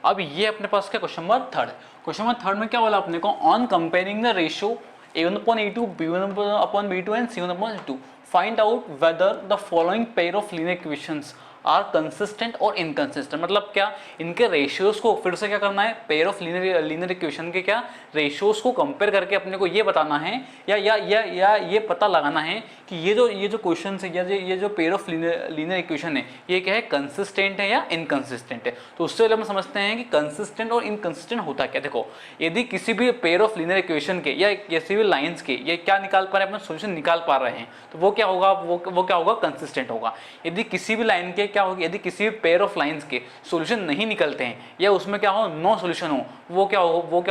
अब ये अपने पास क्या question number third, question number third में क्या बोला अपने को, on comparing the ratio a1/a2, b1/b2 and c1/c2 find out whether the following pair of linear equations are consistent और इनकंसिस्टेंट। मतलब क्या, इनके रेशियोज को फिर से क्या करना है, पेयर ऑफ लीनियर इक्वेशन के क्या रेशियोज को कंपेयर करके अपने को ये बताना है या ये पता लगाना है कि ये जो क्वेश्चन है या ये जो पेयर ऑफ लीनियर इक्वेशन है ये क्या है, कंसिस्टेंट है या इनकंसिस्टेंट है। तो उससे पहले हम समझते हैं कि कंसिस्टेंट और इनकंसिस्टेंट होता क्या। देखो, यदि किसी भी पेयर ऑफ लीनियर इक्वेशन के या किसी भी लाइंस के ये क्या निकाल पा रहे हैं, अपना सोल्यूशन निकाल पा रहे हैं, तो वो क्या होगा, वो क्या होगा, कंसिस्टेंट होगा। यदि किसी भी लाइन के क्या होगी, यदि किसी भी पेयर ऑफ लाइंस के सॉल्यूशन नहीं निकलते हैं या उसमें क्या हो, नो सॉल्यूशन हो, वो क्या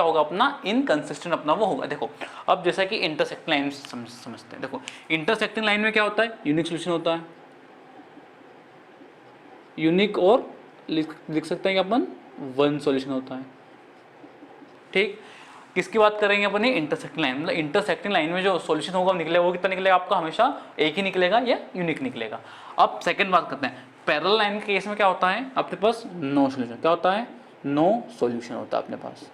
होगा अपना इनकंसिस्टेंट अपना वो होगा। देखो अब जैसा कि इंटरसेक्टिंग लाइन समझते हैं। देखो इंटरसेक्टिंग लाइन में क्या होता है, यूनिक सॉल्यूशन होता है, यूनिक और लिख सकते हैं कि अपन वन सॉल्यूशन होता है। ठीक, किसकी बात करेंगे अपन, इंटरसेक्टिंग लाइन। मतलब इंटरसेक्टिंग लाइन में जो सॉल्यूशन होगा निकलेगा वो कितना निकलेगा आपका, हमेशा एक ही निकलेगा या यूनिक निकलेगा। अब सेकंड बात करते हैं, पैरेलल लाइन के केस में क्या होता है, अपने पास नो सॉल्यूशन, क्या होता है, नो सॉल्यूशन होता है अपने पास।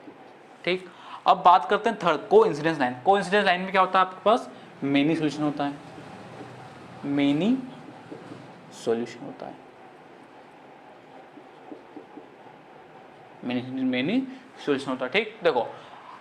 ठीक, अब बात करते हैं third, coincidence line. Coincidence line में क्या होता है आपके पास, मेनी सॉल्यूशन होता है, मेनी सॉल्यूशन होता है, मेनी सॉल्यूशन होता है। ठीक, देखो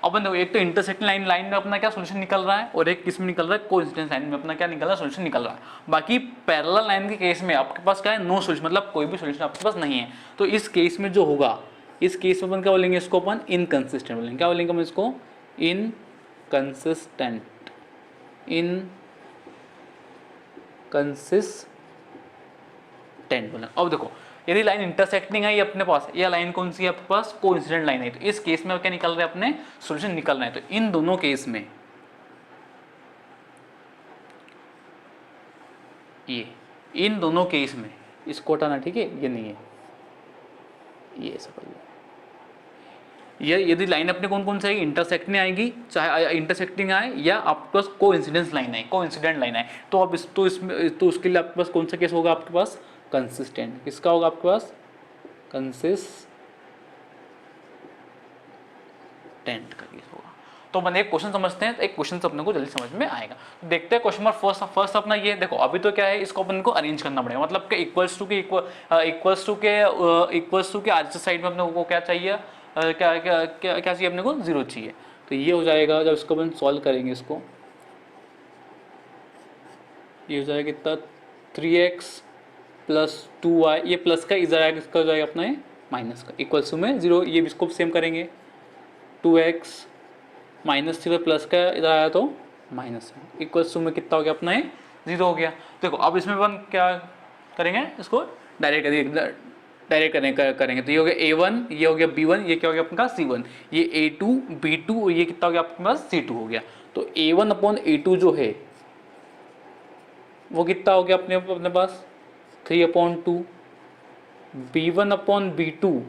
अपन देखो, एक तो इंटरसेक्टिंग लाइन में अपना क्या सॉल्यूशन निकल रहा है और एक किस में निकल रहा है, कोइंसिडेंस लाइन में अपना क्या निकल रहा है, सॉल्यूशन निकल रहा है। बाकी पैरेलल लाइन के केस में आपके पास क्या है, नो सॉल्यूशन, मतलब कोई भी सॉल्यूशन आपके पास नहीं है। तो इस केस में जो होगा, इस केस में अपन क्या बोलेंगे, इसको अपन इनकंसिस्टेंट बोलेंगे। क्या बोलेंगे हम इसको, इनकंसिस्टेंट, इनकंसिस्टेंट बोलेंगे। अब देखो, यदि लाइन इंटरसेक्टिंग है ये अपने पास, या लाइन कौन सी है आपके पास, कोइंसिडेंट लाइन है, तो इस केस में क्या निकल रहा है, अपने सॉल्यूशन निकल रहा है। तो इन दोनों केस में ये, इन दोनों केस में इसको हटाना, ठीक है, ये नहीं है, ये ऐसा कर लो। ये यदि लाइन अपने कौन कौन सी आएगी, इंटरसेक्टिंग आएगी, चाहे इंटरसेक्टिंग आए या आपके पास कोइंसिडेंस लाइन है, कोइंसिडेंट लाइन है, तो अब इसमें तो उसके लिए आपके पास कौन सा केस होगा, आपके पास कंसिस्टेंट। किसका होगा आपके पास, कंसिस्टेंट का केस होगा। तो अपन एक क्वेश्चन समझते हैं, एक क्वेश्चन से अपने को जल्दी समझ में आएगा। तो देखते हैं क्वेश्चन नंबर फर्स्ट अपना ये देखो, अभी तो क्या है, इसको अपन को अरेंज करना पड़ेगा। मतलब कि इक्वल्स टू के आगे साइड में अपने को क्या चाहिए, क्या चाहिए अपने को, 0 चाहिए। तो ये हो जाएगा, जब इसको अपन सॉल्व करेंगे, इसको ये हो जाएगा कितना, 3x + 2y, ये प्लस का इधर आएगा, इसका हो जाएगा अपना ये माइनस का, इक्वल्स टू में 0, ये इसको सेम करेंगे, 2x - 3 प्लस का इधर आया तो माइनस, इक्वल्स टू में कितना हो गया अपना ये 0 हो गया। देखो अब इसमें अपन क्या करेंगे, इसको डायरेक्ट करेंगे। तो ये हो गया a1, ये हो गया b1, ये क्या हो गया अपने का c1, ये a2 b2 और ये कितना हो गया आपके पास c2 हो गया। तो a1/a2 जो है वो कितना हो गया अपने पास 3/2, b1/b2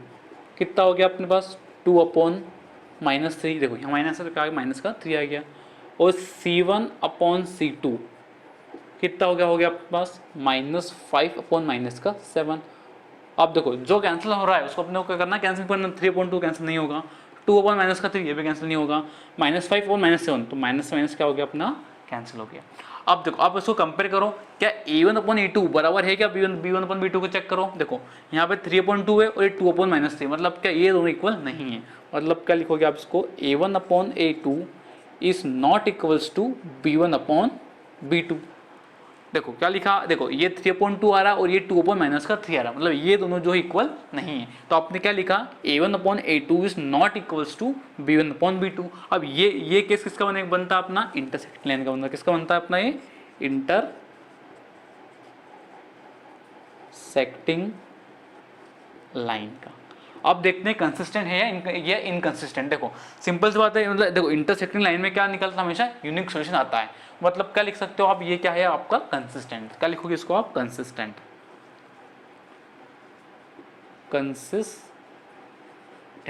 कितना हो गया अपने पास 2/-3, देखो यहाँ माइनस है तो क्या आ गया, माइनस का 3 आ गया। और c1/c2 कितना हो गया आपके पास -5/-7। अब देखो जो कैंसिल हो रहा है उसको अपने को क्या करना है, कैंसिल करना, 3/2 कैंसिल नहीं होगा, 2/-3 ये भी कैंसिल नहीं होगा, -5 और -7, तो माइनस से माइनस क्या हो गया अपना, कैंसिल हो गया। अब देखो, अब इसको कंपेयर करो, क्या a1/a2 बराबर है क्या b1/b2 को चेक करो। देखो यहाँ पे 3/2 है और ये 2/-3, मतलब क्या ये दोनों इक्वल नहीं है। मतलब क्या लिखोगे आप इसको, a1/a2 is not equals to b1/b2। देखो क्या लिखा, देखो ये 3/2 आ रहा और ये 2/-3 आ रहा, मतलब ये दोनों जो इक्वल नहीं है। तो आपने क्या लिखा, a1/a2 is not equals to b1/b2। अब ये केस किसका बनता है अपना, इंटरसेक्टिंग लाइन का बनता है। किसका बनता है अपना, ये इंटरसेक्टिंग लाइन का। अब देखते हैं कंसिस्टेंट है या इनकंसिस्टेंट। देखो सिंपल सी बात है, मतलब देखो इंटरसेक्टिंग लाइन में क्या निकलता है, हमेशा यूनिक सॉल्यूशन आता है। मतलब क्या लिख सकते हो आप, ये क्या है आपका कंसिस्टेंट। क्या लिखोगे इसको आप, कंसिस्टेंट,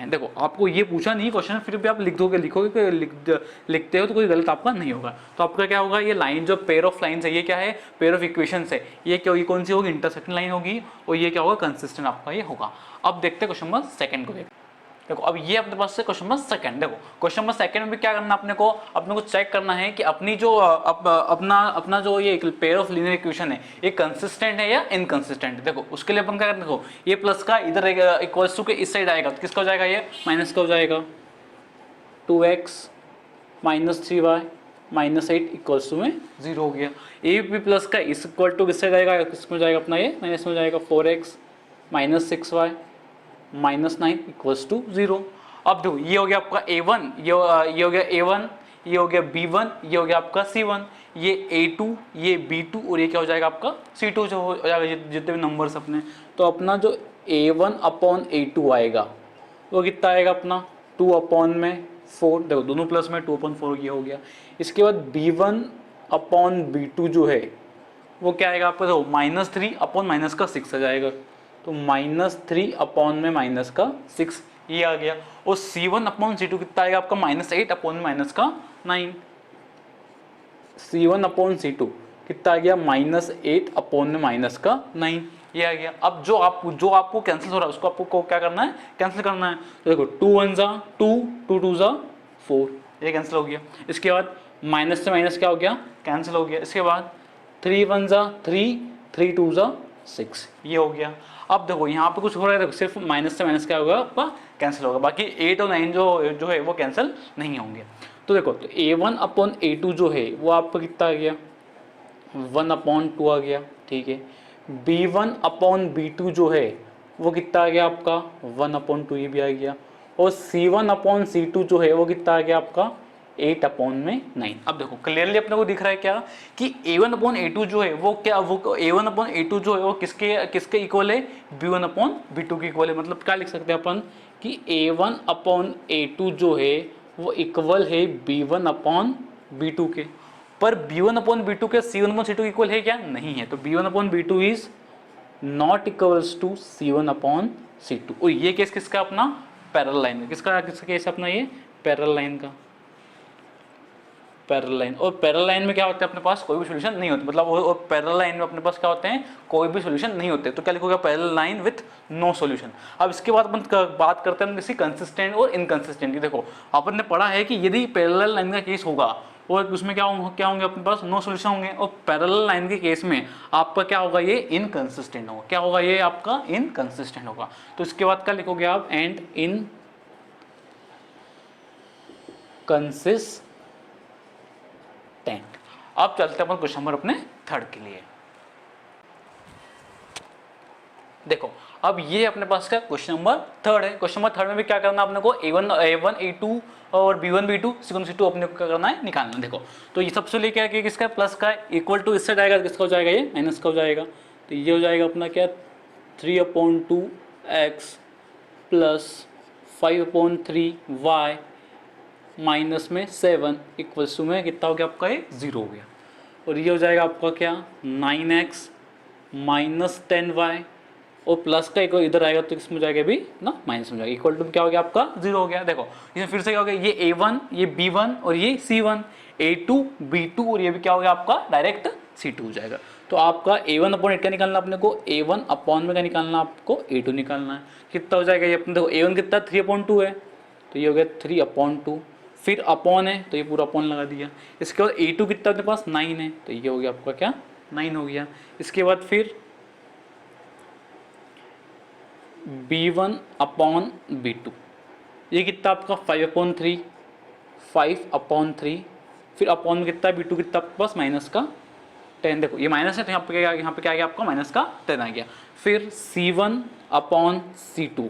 देखो आपको ये पूछा नहीं क्वेश्चन, फिर भी आप लिखोगे लिखते हो तो कोई गलत आपका नहीं होगा। तो आपका क्या होगा, ये लाइन जो पेयर ऑफ लाइंस है, ये क्या है, पेयर ऑफ इक्वेशंस है, ये क्या होगी, कौन सी होगी, इंटरसेक्टिंग लाइन होगी, और ये क्या होगा, कंसिस्टेंट आपका ये होगा। अब देखते हैं क्वेश्चन नंबर सेकंड को। देखो अब ये अपने पास से क्वेश्चन नंबर सेकंड। देखो क्वेश्चन नंबर सेकंड में भी क्या करना अपने को चेक करना है कि अपनी जो अपना जो ये पेयर ऑफ लीनियर इक्वेशन है ये कंसिस्टेंट है या इनकंसिस्टेंट है। देखो उसके लिए अपन क्या करना, देखो ये प्लस का इधर इक्वल्स टू के इस साइड आएगा तो किसका हो जाएगा, ये माइनस का हो जाएगा, 2x minus 3y minus 8 equals to में 0 हो गया। ए भी प्लस का इस इक्वल टू किससे जाएगा, किसमें जाएगा अपना ये माइनस में जाएगा, 4x minus 6y minus 9 equals to 0। अब देखो ये हो गया आपका a1, ये हो गया a1, ये हो गया b1, ये हो गया आपका c1, ये a2, ये b2 और ये क्या हो जाएगा आपका c2 जो हो जाएगा जितने भी नंबर्स अपने। तो अपना जो a1 अपॉन a2 आएगा वो कितना आएगा अपना 2 अपॉन में 4, देखो दोनों प्लस में 2 अपॉन 4 ये हो गया। इसके बाद b1 अपॉन b2 जो है वो क्या आएगा आपका, देखो -3 अपॉन माइनस का 6 आ जाएगा, तो -3 अपॉन में माइनस का 6 ये आ गया। और c1 अपॉन c2 कितना आएगा आपका -8 अपॉन में माइनस का 9, c1 अपॉन c2 कितना आ गया -8 अपॉन में माइनस का 9 ये आ गया। अब जो आपको कैंसिल हो रहा है उसको आपको क्या करना है, कैंसिल करना है। तो देखो 2 1 जा 2, 2 2 जा 4, ये कैंसिल हो गया। इसके बाद माइनस से माइनस क्या हो गया, कैंसिल हो गया। इसके बाद 3 1 जा 3, 3 2 जा 6 ये हो गया। अब देखो यहाँ पे कुछ हो रहा है, देखो सिर्फ माइनस से माइनस क्या होगा आपका कैंसिल होगा, बाकी 8 और 9 जो है वो कैंसिल नहीं होंगे। तो देखो तो a1 अपॉन a2 जो है वो आपका कितना आ गया 1 अपॉन 2 आ गया, ठीक है। b1 अपॉन b2 जो है वो कितना आ गया आपका 1 अपॉन 2 ये भी आ गया। और c1 अपॉन c2 जो है वो कितना आ गया आपका 8 अपॉन में 9। अब देखो क्लियरली अपने को दिख रहा है क्या कि a1 अपॉन a2 जो है वो क्या, वो a1 अपॉन a2 जो है वो किसके इक्वल है, b1 अपॉन b2 के इक्वल है। मतलब क्या लिख सकते हैं अपन कि a1 अपॉन a2 जो है वो इक्वल है b1 अपॉन b2 के। पर b1 अपॉन b2 के c1 अपॉन c2 इक्वल है क्या, नहीं है। तो b1 upon b2 is not equals to c1 upon c2। और ये केस किसका अपना पैरेलल लाइन का, किसका केस अपना ये पैरेलल लाइन का, पैरेलल लाइन। और पैरेलल लाइन में क्या होता है अपने पास कोई भी सॉल्यूशन नहीं होता, मतलब और पैरेलल लाइन में अपने पास क्या होते हैं कोई भी सॉल्यूशन नहीं होते। तो क्या लिखोगे parallel line with no solution. अब इसके बाद अपन बात करते हैं किसी कंसिस्टेंट और इनकंसिस्टेंट की। देखो अपन ने पढ़ा है कि यदि पैरेलल लाइन का केस होगा और उसमें क्या होंगे अपने पास नो सॉल्यूशन होंगे, और पैरेलल लाइन के केस में आपका क्या होगा ये इनकंसिस्टेंट होगा। क्या होगा ये आपका इनकंसिस्टेंट होगा। तो इसके बाद क्या लिखोगे आप एंड इन कंसिस्टेंट। अब चलते हैं अपन क्वेश्चन नंबर अपने थर्ड के लिए। देखो अब ये अपने पास का क्वेश्चन नंबर थर्ड है। क्वेश्चन नंबर थर्ड में भी क्या करना है अपने को a1 a2 और b1 b2 c1 c2 अपने को क्या करना है निकालना। देखो तो ये सबसे लेके आके किसका प्लस का इक्वल टू इससे जाएगा, किसका हो जाएगा ये माइनस का हो जाएगा। तो ये हो जाएगा अपना क्या 3/2x प्लस 5/3y माइनस में 7 इक्वल्स टू में कितना हो गया आपका ये 0 हो गया। और ये हो जाएगा आपका क्या 9x माइनस 10y और प्लस का एक इधर आएगा तो इसमें जाएगा भी ना माइनस में जाएगा, इक्वल टू क्या हो गया आपका 0 हो गया। देखो इसमें फिर से क्या हो गया ये a1 ये b1 और ये c1, a2 b2 और ये भी क्या हो गया आपका डायरेक्ट c2 हो जाएगा। तो आपका a1 अपॉन 8 का निकालना अपने को, a1 अपॉन में क्या निकालना आपको a2 निकालना है। कितना हो जाएगा ये अपने देखो a1 कितना 3/2 है तो ये हो गया 3/2, फिर अपॉन है तो ये पूरा अपॉन लगा दिया। इसके बाद a2 कितना अपने पास 9 है तो ये हो गया आपका क्या 9 हो गया। इसके बाद फिर b1 अपॉन b2 ये कितना आपका 5/3, 5/3 फिर अपॉन में कितना b2 कितना आपके पास माइनस का 10। देखो ये माइनस है तो यहाँ पे क्या आ गया आपका माइनस का 10 आ गया। फिर c1 अपॉन c2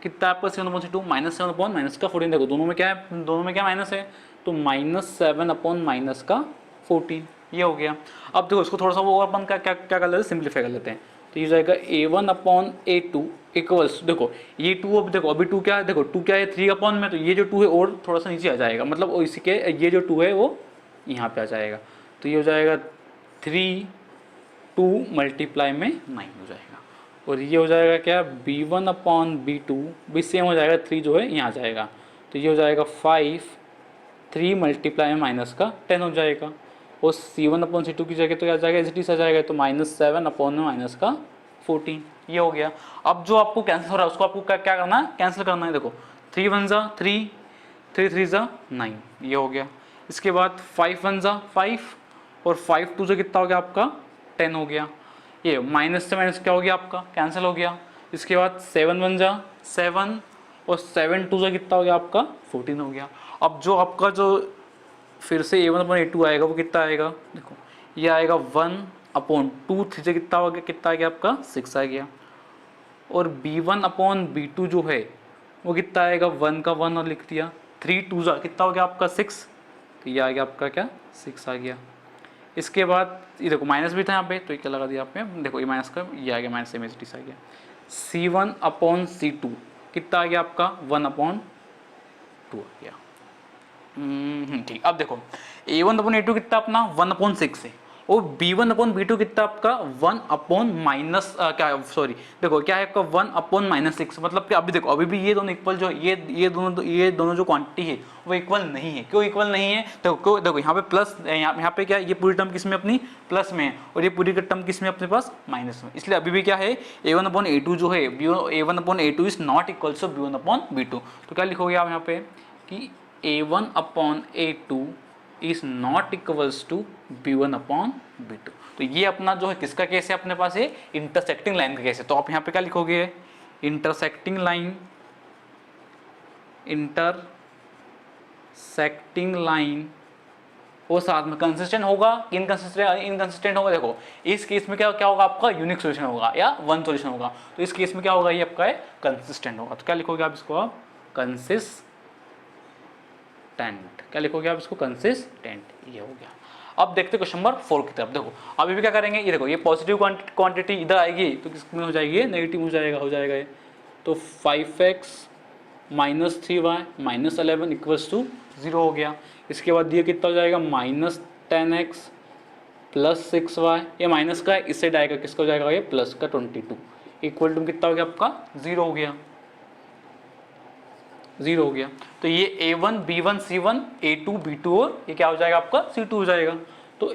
कितना आपका 7/2 -7 अपॉन माइनस का 14। देखो दोनों में क्या है, दोनों में क्या माइनस है तो -7 अपॉन माइनस का 14 ये हो गया। अब देखो इसको थोड़ा सा वो अपन क्या कर लेते हैं सिंप्लीफाई कर लेते हैं। तो ये जाएगा a1 अपॉन a2 इक्वल्स, देखो ये 2 अब देखो अभी 2 क्या है, देखो 2 क्या है 3 अपॉन में, तो ये जो 2 है और थोड़ा सा नीचे आ जाएगा, मतलब इसी के ये जो 2 है वो यहाँ पे आ जाएगा। तो ये हो जाएगा 3 2 मल्टीप्लाई में 9 हो जाएगा। और ये हो जाएगा क्या b1 अपॉन b2 भी सेम हो जाएगा, 3 जो है यहाँ आ जाएगा। तो ये हो जाएगा 5 3 मल्टीप्लाई में माइनस का 10 हो जाएगा। और c1 अपॉन c2 की जगह तो क्या आ जाएगा एज आ जाएगा, तो -7 अपॉन में माइनस का 14 ये हो गया। अब जो आपको कैंसिल हो रहा है उसको आपको क्या करना है कैंसिल करना है। देखो 3 1 जा 3, 3 3 जा 9, ये हो गया। इसके बाद 5 1 जा 5 और 5 2 से कितना हो गया आपका 10 हो गया। ये माइनस से माइनस क्या हो गया आपका कैंसिल हो गया। इसके बाद 7 1 जा 7 और 7 2 से कितना हो गया आपका 14 हो गया। अब जो आपका जो फिर से A1/A2 आएगा वो कितना आएगा, देखो ये आएगा 1/2, 3 से कितना हो गया, कितना आ गया आपका 6 आ गया। और B1/B2 जो है वो कितना आएगा 1 का 1 और लिख दिया, 3 2 जा कितना हो गया आपका 6, तो ये आ गया आपका क्या 6 आ गया। इसके बाद ये देखो माइनस भी था यहाँ पे, तो ये क्या लगा दिया आपने, देखो ये माइनस का ये आ गया, माइनस इमेजिटी आ गया। C1/C2 कितना आ गया आपका 1/2 आ गया। ठीक। अब देखो A1/A2 कितना अपना 1/6 है और B1/B2 कितना आपका 1/- क्या सॉरी देखो क्या है आपका 1/-6, मतलब कि अभी देखो अभी भी ये दोनों इक्वल जो ये दोनों जो क्वांटिटी है वो इक्वल नहीं है। क्यों इक्वल नहीं है, देखो यहाँ पे प्लस, यहाँ पे क्या ये पूरी टर्म किस में अपनी प्लस में है और ये पूरी टर्म किस में अपने पास माइनस में, इसलिए अभी भी क्या है A1/A2 जो है A1/A2 is not equals to B1/B2। तो क्या लिखोगे आप यहाँ पे कि A1/A2 is not equals to B1/B2। तो ये अपना जो है किसका केस है अपने पास, है इंटरसेक्टिंग लाइन का केस है। तो आप यहाँ पे क्या लिखोगे, इंटरसेक्टिंग लाइन और साथ में कंसिस्टेंट होगा, इनकंसिस्टेंट होगा। देखो इस केस में क्या होगा आपका यूनिक सॉल्यूशन होगा या वन सॉल्यूशन होगा, तो इस केस में क्या होगा ये आपका है कंसिस्टेंट होगा। तो क्या लिखोगे आप इसको, आप कंसिस्टेंट, क्या लिखोगे आप इसको कंसिस्टेंट, ये हो गया। अब देखते क्वेश्चन नंबर 4 की तरफ। देखो अभी भी क्या करेंगे, ये देखो ये पॉजिटिव क्वांटिटी इधर आएगी तो किसमें हो जाएगी, नेगेटिव हो जाएगा ये। तो 5x - 3y - 11 इक्वल्स टू 0 हो गया। इसके बाद ये कितना हो जाएगा -10x + 6y, ये माइनस का है इस साइड आएगा, किसका हो जाएगा ये प्लस का 22 इक्वल टू कितना हो गया आपका 0 हो गया, 0 हो गया। तो ये A1 B1 C1 A2 B2 और ये क्या हो जाएगा आपका C2 हो जाएगा। तो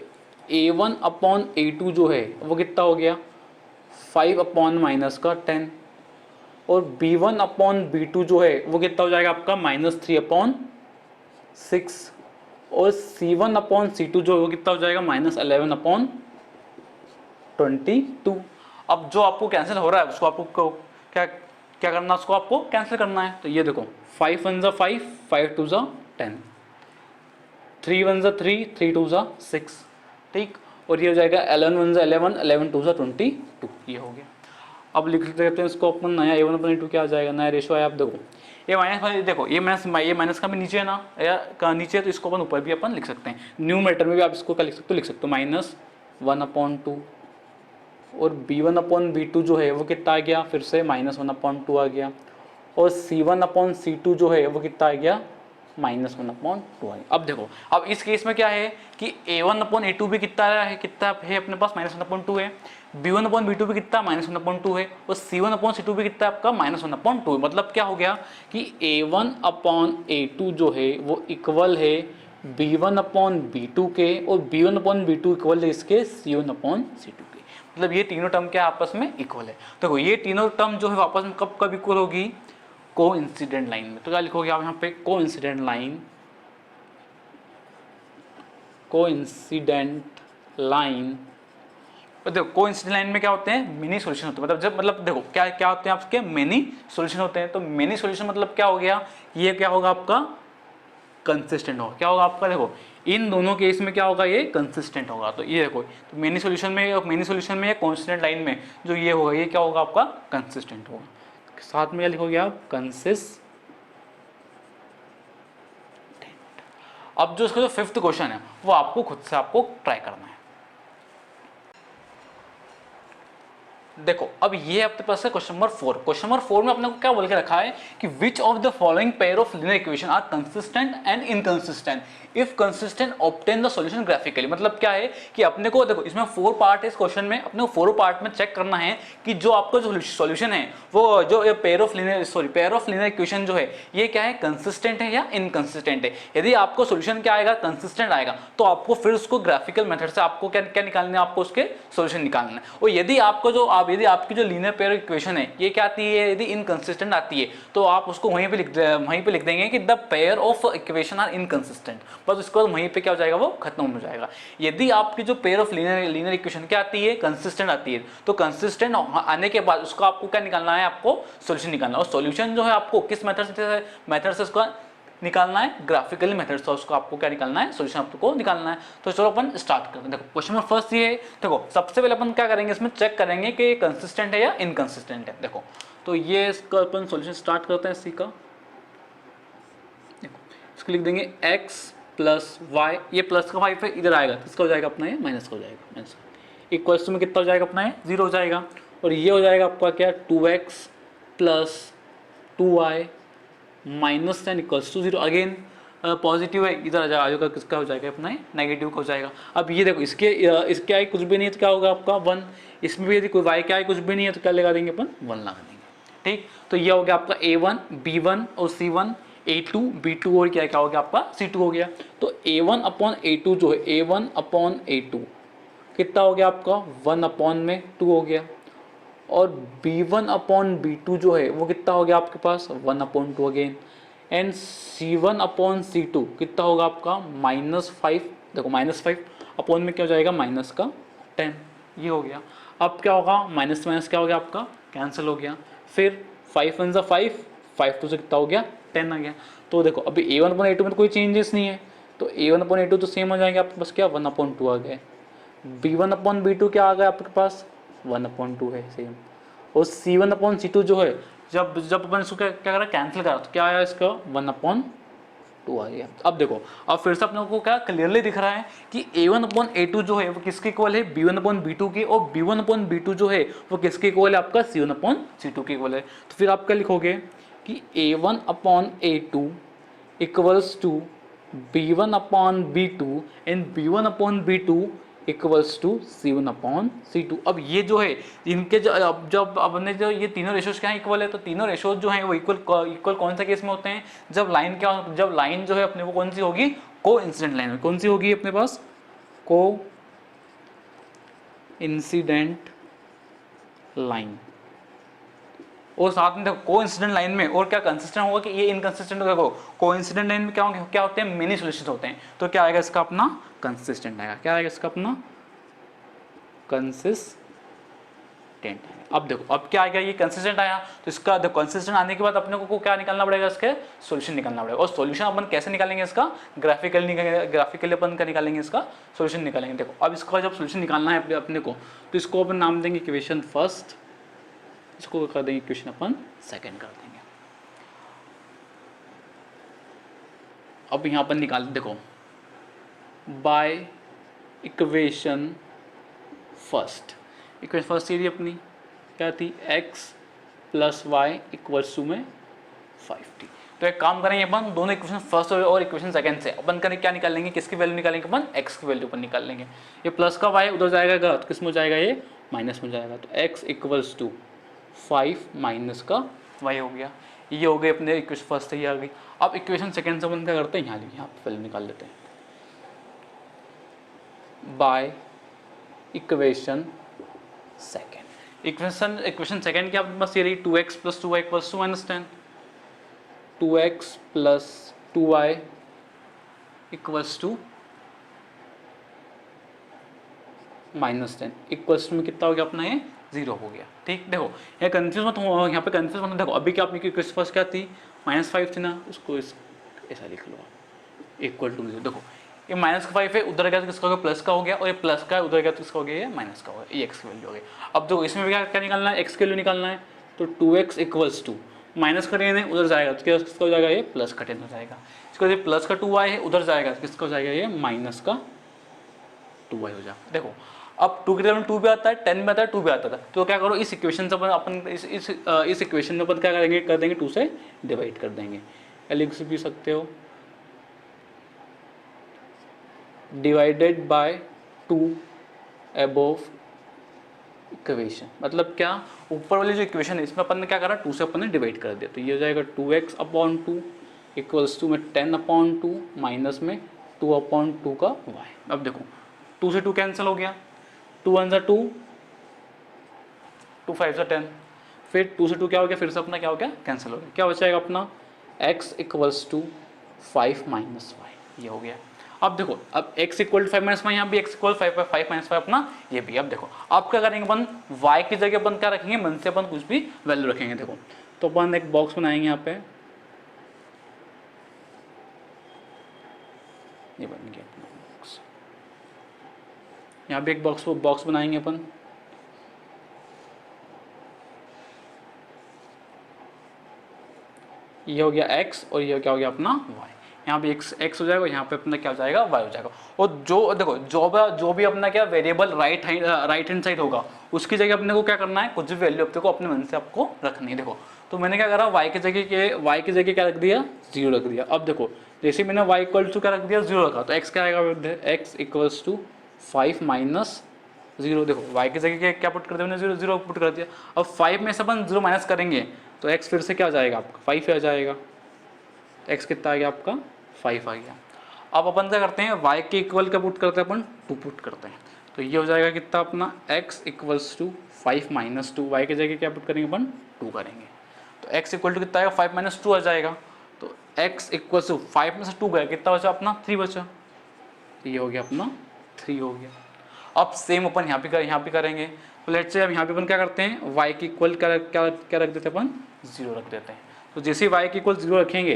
A1/A2 जो है वो कितना हो गया 5/-10 और B1/B2 जो है वो कितना हो जाएगा आपका -3/6 और C1/C2 जो है वो कितना हो जाएगा -11/22। अब जो आपको कैंसिल हो रहा है उसको आपको क्या करना है, उसको आपको कैंसिल करना है। तो ये देखो 5 1 जा 5, 5 2 जा 10, 3 1 जा 3, 3 2 जा 6, ठीक। और ये हो जाएगा 11 1 जा 11, 11 2 जा 22, ये हो गया। अब लिख लेते हैं इसको अपन, नया A1/A2 क्या आ जाएगा, नया रेशो है। आप देखो ये माइनस, देखो ये माइनस का भी नीचे है ना, या नीचे है तो इसको अपन ऊपर भी अपन लिख सकते हैं। न्यूमरेटर में भी आप इसको क्या लिख सकते हो, लिख सकते हो -1/2 और B1/B2 जो है वो कितना आ गया, फिर से -1/2 आ गया और C1/C2 जो है वो कितना आ गया -1/2 आ गया। अब देखो अब इस केस में क्या है कि A1/A2 भी कितना है अपने पास -1/2 है, B1/B2 भी कितना -1/2 है और C1/C2 भी कितना आपका -1/2 है। मतलब क्या हो गया कि A1/A2 जो है वो इक्वल है B1/B2 के और B1/B2 इक्वल है इसके C1/C2 के। मतलब ये तीनों टर्म क्या आपस में इक्वल है। देखो ये तीनों टर्म जो है आपस में कब इक्वल होगी, कोइंसिडेंट लाइन में। तो क्या लिखोगे आप यहाँ पे, कोइंसिडेंट लाइन। देखो कोइंसिडेंट लाइन में क्या होते हैं, मेनी सॉल्यूशन होते हैं। मतलब देखो क्या होते हैं आपके मेनी सॉल्यूशन होते हैं। तो मेनी सॉल्यूशन मतलब क्या हो गया, ये क्या होगा आपका कंसिस्टेंट होगा। क्या होगा आपका, देखो इन दोनों केस में क्या होगा, ये कंसिस्टेंट होगा। तो ये देखो तो मेनी सॉल्यूशन में या कांस्टेंट लाइन में जो ये होगा ये क्या होगा आपका कंसिस्टेंट होगा। साथ में क्या लिखोगे आप, कंसिस्टेंट। अब जो इसका जो 5th क्वेश्चन है वो आपको खुद से आपको ट्राई करना है। देखो अब ये आपके पास है क्वेश्चन नंबर 4। क्वेश्चन नंबर 4 में अपने को क्या बोल के रखा है कि which of the following pair of linear equation are consistent and inconsistent, if consistent obtain the solution graphically. मतलब क्या है कि अपने को देखो इसमें 4 पार्ट है इस क्वेश्चन में, अपने को 4 पार्ट में चेक करना है कि जो आपका जो सॉल्यूशन है वो जो पेयर ऑफ लीनियर इक्वेशन जो है ये क्या है, कंसिस्टेंट है या इनकंसिस्टेंट है। यदि आपको सॉल्यूशन क्या आएगा, कंसिस्टेंट आएगा, तो आपको फिर उसको ग्राफिकल मेथड से आपको क्या निकालना है, आपको उसके सॉल्यूशन निकालना है। और यदि आपको जो आप यदि आपकी जो लीनियर पेयर इक्वेशन है ये क्या आती है, यदि इनकंसिस्टेंट आती है तो आप उसको वहीं पे लिख देंगे कि the pair of equation are inconsistent, बस उसके बाद वहीं पे क्या हो जाएगा, वो खत्म हो जाएगा। यदि आपकी जो पेयर ऑफ लीनियर इक्वेशन क्या आती है, कंसिस्टेंट आती है, तो कंसिस्टेंट आने के बाद उसको आपको क्या निकालना है, आपको सोल्यूशन निकालना है। और सोल्यूशन जो है आपको किस मेथड से उसका निकालना है, ग्राफिकली मेथड से उसको आपको क्या निकालना है, सॉल्यूशन आपको निकालना है। तो चलो अपन स्टार्ट करते हैं। देखो क्वेश्चन नंबर फर्स्ट ये है, देखो सबसे पहले अपन क्या करेंगे, इसमें चेक करेंगे कि कंसिस्टेंट है या इनकंसिस्टेंट है। देखो तो ये इसका अपन सॉल्यूशन स्टार्ट करते हैं इसी का। देखो इसको लिख देंगे x प्लस वाई, ये प्लस का वाई पे इधर आएगा, किसका हो जाएगा अपना, ये माइनस का हो जाएगा, माइनस इक्वल्स में कितना हो जाएगा अपना, ये 0 हो जाएगा। और ये हो जाएगा आपका क्या, 2x plus 2y minus 10 equals to 0। Again positive है, इधर आ जाएगा, किसका हो जाएगा अपना, नेगेटिव का हो जाएगा। अब ये देखो इसके आई कुछ भी नहीं है तो क्या होगा आपका 1, इसमें भी यदि कोई y के आई कुछ भी नहीं है तो क्या लगा देंगे अपन, 1 लगा देंगे। ठीक, तो ये हो गया आपका a1 b1 और c1, a2 b2 और क्या हो गया आपका c2 हो गया। तो a1 अपॉन a2 जो है, a1 अपॉन a2 कितना हो गया आपका 1 अपॉन में 2 हो गया। और b1 अपॉन b2 जो है वो कितना हो गया आपके पास 1 upon 2 again. And c1 upon c2 कितना होगा आपका -5, देखो -5 अपॉन में क्या हो जाएगा माइनस का 10, ये हो गया। अब क्या होगा, माइनस माइनस क्या हो गया आपका कैंसिल हो गया। फिर 5 1 5, 5 2 से कितना हो गया 10 आ गया। तो देखो अभी a1 अपॉन a2 में तो कोई चेंजेस नहीं है, तो a1 अपॉन a2 तो सेम हो जाएंगे आपके पास, क्या 1 अपॉन 2 आ गए। b1 अपॉन b2 क्या आ गया आपके पास 1 अपॉन 2 है सेम। और c1 अपॉन c2 जो है, जब अपन इसको क्या करा कैंसिल करा तो क्या आया इसका 1 अपॉन 2 आ गया। अब देखो अब फिर से अपने को क्या क्लियरली दिख रहा है कि a1 अपॉन a2 जो है वो किसके इक्वल है, b1 अपॉन b2 के, और b1 अपॉन b2 जो है वो किसके इक्वल है आपका c1 अपॉन c2 के इक्वल है। तो फिर आप क्या लिखोगे कि a1 upon a2 equals to b1 upon b2 and b1 upon b2 equals to c1 upon c2। अब ये जो है इनके जब अपने जो ये तीनों रेशोज क्या है इक्वल है, तो तीनों रेशोज जो है वो इक्वल कौन सा केस में होते हैं, जब लाइन जो है अपने को कौन सी होगी, को इंसिडेंट लाइन, कौन सी होगी अपने पास को इंसिडेंट लाइन। और साथ में देखो को इंसिडेंट लाइन में और क्या कंसिस्टेंट होगा कि ये इनकंसिस्टेंट होगा। देखो को इंसिडेंट लाइन में क्या होते हैं, मेनी सॉल्यूशंस होते हैं, तो क्या आएगा इसका अपना कंसिस्टेंट आएगा, क्या आएगा इसका अपना कंसिस्टेंट। अब देखो अब क्या आएगा, ये कंसिस्टेंट आया तो इसका देखो कंसिस्टेंट आने के बाद अपने को क्या निकालना पड़ेगा, इसके सॉल्यूशन निकालना पड़ेगा। और सॉल्यूशन अपन कैसे निकालेंगे इसका, ग्राफिकली अपन का निकालेंगे, इसका सॉल्यूशन निकालेंगे। देखो अब इसका जब सॉल्यूशन निकालना है अपने को, तो इसको अपन नाम देंगे इक्वेशन फर्स्ट, इसको कर देंगे इक्वेशन अपन सेकंड कर देंगे। अब यहाँ पर निकाल देखो बाय इक्वेशन फर्स्ट ये अपनी क्या थी, x plus y equals to में 5t। तो एक काम करेंगे अपन दोनों इक्वेशन फर्स्ट और इक्वेशन सेकंड से अपन करें क्या निकालेंगे, किसकी वैल्यू निकालेंगे अपन, x की वैल्यू अपन निकाल लेंगे। ये प्लस का y उधर जाएगा तो किस में जाएगा, ये माइनस में जाएगा। तो x इक्वल्स टू 5 माइनस का y हो गया। ये हो गए अपने इक्वेशन फर्स्ट से, ये आ गई। अब इक्वेशन सेकंड से अपन क्या करते हैं, यहाँ पे वैल्यू निकाल लेते हैं by equation second. Equation second की आपके पास ये रही 2x plus 2y equals to -10, 2x plus 2y equals to -10 equals में कितना हो गया अपना, ये 0 हो गया। ठीक, देखो यहाँ कंफ्यूज मत हो, यहाँ पे कंफ्यूज मत। देखो अभी क्या अपनी इक्वेशन फर्स्ट क्या थी, -5 थी ना, उसको ऐसा लिख लो इक्वल टू 0। देखो ये -5 है, उधर गया तो किसका हो गया प्लस का हो गया, और ये प्लस का है उधर गया तो किसका हो गया, ये माइनस का हो गया, ये x की वैल्यू हो गई। अब देखो इसमें भी क्या निकालना है, x की वैल्यू निकालना है। तो 2x इक्वल्स टू माइनस का टेन है उधर जाएगा तो किसका हो जाएगा, ये प्लस का 10 हो जाएगा। इसको ये प्लस का 2y है उधर जाएगा तो किसका हो जाएगा, ये माइनस का 2y हो जाएगा। देखो अब 2 की जगह 2 भी आता है, 10 भी आता है, 2 भी आता था। तो क्या करो इस इक्वेशन से अपन इस इक्वेशन में अपन क्या करेंगे, कर देंगे 2 से डिवाइड कर देंगे। लिख भी सकते हो डिवाइडेड बाय 2 अबोव इक्वेशन, मतलब क्या ऊपर वाली जो इक्वेशन है इसमें अपन ने क्या करा 2 से अपन ने डिवाइड कर दिया। तो ये हो जाएगा 2x अपॉन 2 इक्वल्स टू में 10 अपॉन 2 माइनस में 2 अपॉन 2 का y। अब देखो 2 से 2 कैंसिल हो गया, 2 1 2, 2 5 से 10, फिर 2 से 2 क्या हो गया, फिर से अपना क्या हो गया, कैंसिल हो गया, क्या बचेगा अपना x equals to 5 minus y, ये हो गया। अब देखो, अब x equal to 5 minus y, यहाँ भी x इक्वल 5 माइनस वाई अपना ये भी। अब देखो आप क्या करेंगे, अपन y की जगह अपन क्या रखेंगे, मन से अपन कुछ भी वैल्यू रखेंगे। देखो तो अपन एक बॉक्स बनाएंगे यहाँ पे, ये बन गया अपना बॉक्स, यहाँ पे एक बॉक्स बनाएंगे अपन, ये हो गया x और ये क्या हो गया अपना y, यहाँ पे x हो जाएगा, यहाँ पे अपना क्या हो जाएगा, y हो जाएगा। और जो देखो जो भी अपना क्या वेरिएबल राइट हैंड साइड होगा, उसकी जगह अपने को क्या करना है, कुछ भी वैल्यू अपने को अपने मन से आपको रखनी है। देखो तो मैंने क्या करा, y की जगह क्या रख दिया, 0 रख दिया। अब देखो जैसे मैंने y इक्वल टू क्या रख दिया, 0 रखा, तो x क्या आएगा, x इक्वल्स टू 5 माइनस 0। देखो y की जगह क्या पुट कर दिया मैंने, 0 पुट कर दिया। अब 5 में से अपन 0 माइनस करेंगे तो x फिर से क्या आ जाएगा आपका, 5 आ जाएगा। x कितना आ गया आपका, 5 आ गया। अब अपन क्या करते हैं, y के इक्वल क्या पुट करते हैं अपन, 2 पुट करते हैं, तो ये हो जाएगा कितना अपना x equals to 5 minus 2, y की जगह क्या पुट करेंगे अपन, 2 करेंगे, तो x इक्वल टू कितना आएगा, 5 माइनस 2 आ जाएगा। तो x इक्वल्स टू 5 में से 2 गया, कितना बचा अपना, 3 बचा, तो ये हो गया अपना 3 हो गया। अब सेम अपन यहाँ पे करेंगे, तो लेट्स से अब यहाँ पे अपन क्या करते हैं, y की इक्वल क्या रख देते हैं अपन, 0 रख देते हैं। तो जैसे ही y की इक्वल 0 रखेंगे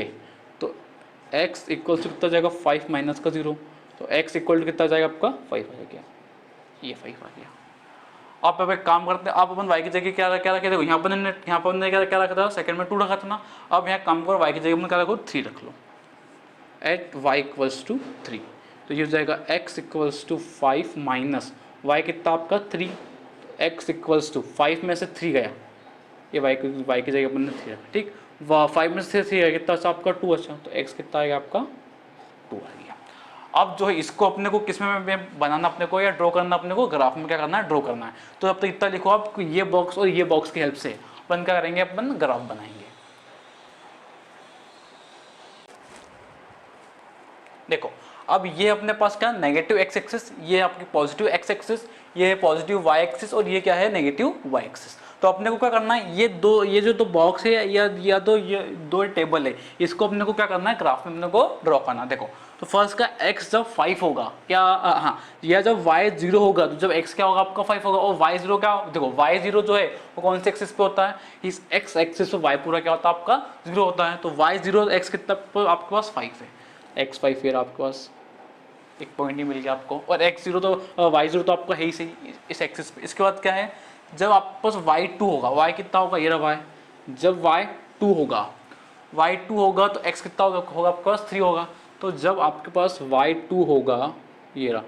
तो x इक्वल टू कितना जाएगा, 5 माइनस का 0, तो x इक्वल टू कितना जाएगा आपका, 5 आ गया, ये 5 आ गया। अब एक काम करते हैं, आप अपन y की जगह क्या रखे, देखो यहाँ पर क्या रखा था, सेकंड में 2 रखा था ना, अब यहाँ काम करो, y की जगह क्या रखो, 3 रख लो, एट y इक्वल्स टू 3, तो ये हो जाएगा x equals to 5 minus y कितना आपका 3, x इक्वल्स टू 5 में से 3 गया, ये y की जगह अपन ने 3 रखा, ठीक, 5 में से 3 गया, कितना अच्छा आपका 2, अच्छा, तो x कितना आएगा आपका 2 आ गया। अब जो है इसको अपने को किस में बनाना अपने को, या ड्रॉ करना अपने को, ग्राफ में क्या करना है, ड्रॉ करना है। तो अब तक इतना लिखो आप, ये बॉक्स और ये बॉक्स की हेल्प से अपन क्या करेंगे, अपन ग्राफ बनाएंगे। देखो अब ये अपने पास क्या, नेगेटिव x एक्सिस, ये आपकी पॉजिटिव x एक्सिस, ये है पॉजिटिव y एक्सिस, और ये क्या है, नेगेटिव y एक्सिस। तो अपने को क्या करना है, ये जो बॉक्स है या तो ये दो टेबल है, इसको अपने को क्या करना है, ग्राफ में अपने को ड्रॉ करना। देखो तो फर्स्ट का x जब 5 होगा क्या, हाँ, या जब y 0 होगा, तो जब x क्या होगा आपका 5 होगा, और y 0 क्या, देखो y 0 जो है वो कौन से एक्सिस पे होता है, इस x एक्सिस पे y पूरा क्या होता है आपका 0 होता है, तो y 0 x कितना आपके पास 5 है, x 5 फिर आपके पास एक पॉइंट नहीं मिल गया आपको, और x0 तो y0 तो आपका है ही सही इस एक्सिस पे। इसके बाद क्या है, जब आपके पास y2 होगा, y कितना होगा, ये रहा y, जब y2 होगा तो x कितना होगा आपके पास 3 होगा, तो जब आपके पास y2 होगा, ये रहा,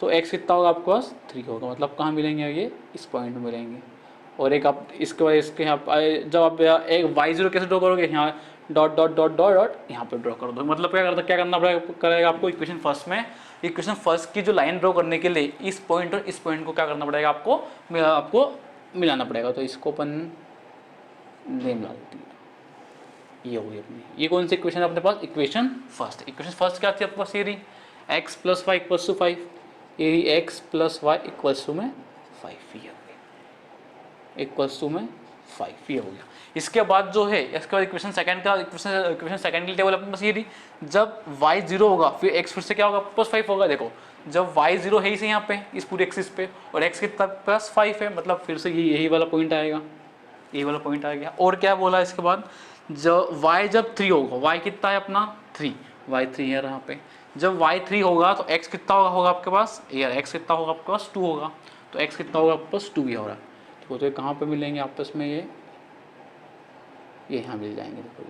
तो x कितना होगा आपके पास 3 होगा, मतलब कहाँ मिलेंगे ये, इस पॉइंट में मिलेंगे। और एक आप इसके बाद इसके यहाँ जब आप एक y0 कैसे ड्रॉ करोगे, यहाँ dot dot dot dot dot यहाँ पे ड्रॉ कर दो, मतलब क्या करना करेगा आपको, इक्वेशन फर्स्ट की जो लाइन ड्रॉ करने के लिए इस पॉइंट और इस पॉइंट को क्या करना पड़ेगा आपको मिलाना पड़ेगा। तो इसको अपन नेम ला देते हैं, ये होगी अपनी, ये कौन सी इक्वेशन है अपने पास, इक्वेशन फर्स्ट क्या थी आपके पास, ये रही x plus y equals to 5, ये रही x plus y equals to में 5, ये हो गया, इक्वल्स टू में 5, ये हो गया। इसके बाद जो है, इसके बाद इक्वेशन सेकंड के लिए टेबल अपने पास ये रही, जब y 0 होगा फिर x फिर से क्या होगा आपके पास 5 होगा। देखो जब y 0 है इसे यहाँ पे इस पूरे एक्सिस पे, और x कितना प्लस 5 है, मतलब फिर से यही वाला पॉइंट आएगा, यही वाला पॉइंट आ गया। और क्या बोला इसके बाद, जब y जब 3 होगा, y कितना है अपना 3, y 3 है यहाँ पे, जब y 3 होगा तो x कितना होगा आपके पास, यार x कितना होगा आपके पास 2 होगा, तो x कितना होगा आपके पास 2 ही हो रहा है। तो कहाँ पे मिलेंगे आपस में, ये यहाँ मिल जाएंगे, देखो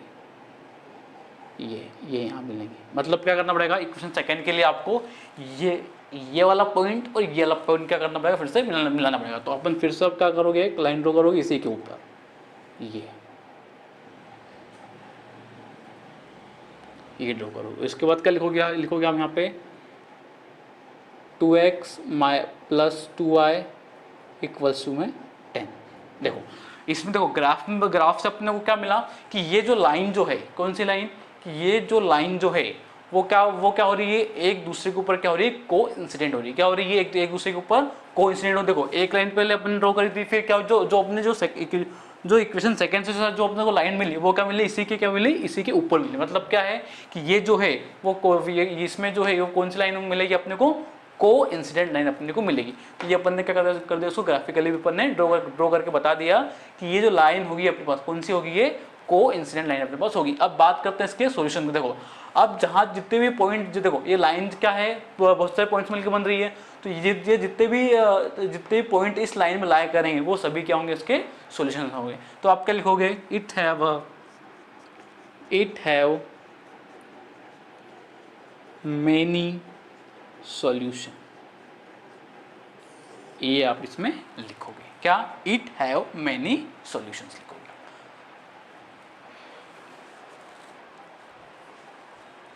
ये यहाँ मिलेंगे। मतलब क्या करना पड़ेगा, इक्वेशन सेकंड के लिए आपको ये वाला पॉइंट और ये वाला पॉइंट क्या करना पड़ेगा, फिर से मिलाना पड़ेगा। तो अपन फिर से क्या करोगे, एक लाइन ड्रॉ करोगे इसी के ऊपर, ये ड्रॉ करोगे। इसके बाद क्या लिखोगे आप यहाँ पे 2x plus 2y equals to में 10। देखो इसमें देखो ग्राफ से अपने को क्या मिला कि ये जो लाइन जो है, कौन सी लाइन, कि ये जो लाइन जो है वो क्या हो रही है, एक दूसरे के ऊपर क्या हो रही है, को इंसिडेंट हो रही है। क्या हो रही है, एक दूसरे के ऊपर को इंसिडेंट हो। देखो एक लाइन पहले अपन ड्रॉ करी थी, फिर क्या जो अपने जो इक्वेशन सेकंड से जो अपने को लाइन मिली वो क्या मिली, इसी के क्या मिली, इसी के ऊपर मिली। मतलब क्या है कि ये जो है वो इसमें जो है वो कौन सी लाइन मिलेगी अपने को इंसिडेंट लाइन अपने को मिलेगी। तो ये अपन ने क्या कर दिया, उसको ग्राफिकली भी अपन ने ड्रॉ करके बता दिया कि ये जो लाइन होगी अपने पास कौन सी होगी, ये को इंसिडेंट लाइन अपने पास होगी। अब बात करते हैं इसके सॉल्यूशन को। देखो अब जहां जितने भी पॉइंट, जो देखो ये लाइन क्या है, बहुत सारे पॉइंट्स मिलकर बन रही है, तो ये जितने भी पॉइंट इस लाइन में लाया करेंगे वो सभी क्या होंगे, इसके सॉल्यूशन होंगे। तो आप क्या लिखोगे, इट हैव मेनी सॉल्यूशन, ये आप इसमें लिखोगे क्या, इट हैव मेनी सॉल्यूशंस लिखोगे।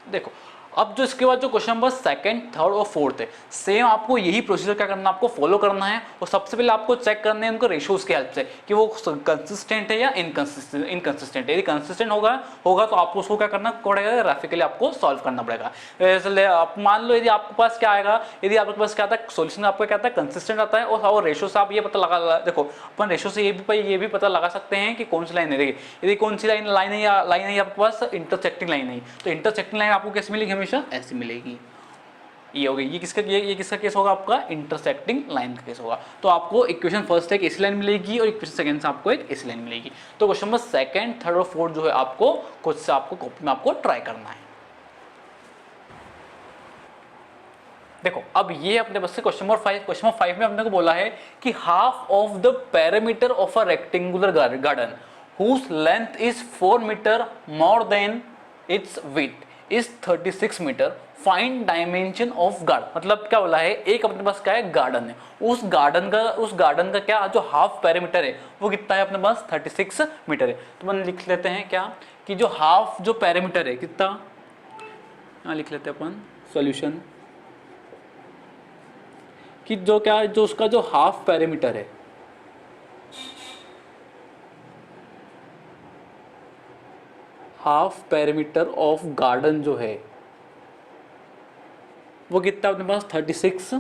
देखो अब जो इसके बाद जो क्वेश्चन नंबर सेकंड, थर्ड और फोर्थ है, सेम आपको यही प्रोसीजर क्या करना है, आपको फॉलो करना है। और सबसे पहले आपको चेक करने हैं उनको रेशियोज की हेल्प से कि वो कंसिस्टेंट है या इनकंसिस्टेंट है। यदि कंसिस्टेंट होगा तो आपको उसको क्या करना पड़ेगा, ग्राफिकली आपको सॉल्व करना पड़ेगा। इसलिए आप मान लो यदि आपके पास क्या आएगा, यदि आपके पास क्या आता है, सोल्यूशन आपका क्या आता है, कंसिस्टेंट आता है। और रेशियो से आप ये पता लगा, देखो अपन रेशियो से ये भी पता लगा सकते हैं कि कौन सी लाइन है। देखिए यदि कौन सी लाइन है आपके पास, इंटरसेक्टिंग लाइन है, तो इंटरसेक्टिंग लाइन आपको कैसे मिलेगी, हमेशा ऐसी मिलेगी। ये हो गई, ये किसका केस होगा, आपका इंटरसेक्टिंग लाइन का केस होगा। तो आपको इक्वेशन फर्स्ट एक ऐसी लाइन मिलेगी और इक्वेशन सेकंड से आपको एक ऐसी लाइन मिलेगी। तो क्वेश्चन नंबर सेकंड, थर्ड और फोर्थ जो है आपको खुद से आपको कॉपी में आपको ट्राई करना है। देखो अब ये अपने बस से क्वेश्चन नंबर 5 में अपने को बोला है कि half of the perimeter of a rectangular garden whose length is 4 metre more than its width is 36 metre, find dimension of garden. मतलब क्या बोला है, एक अपने पास क्या है, गार्डन है, उस गार्डन का क्या जो हाफ पेरीमीटर है वो कितना है अपने पास, 36 मीटर है। तो अपन लिख लेते हैं क्या कि जो हाफ जो पेरीमीटर है कितना, यहाँ लिख लेते हैं अपन सॉल्यूशन कि जो उसका जो हाफ पेरीमीटर है, हाफ पेरीमीटर ऑफ गार्डन जो है वो कितना अपने पास 36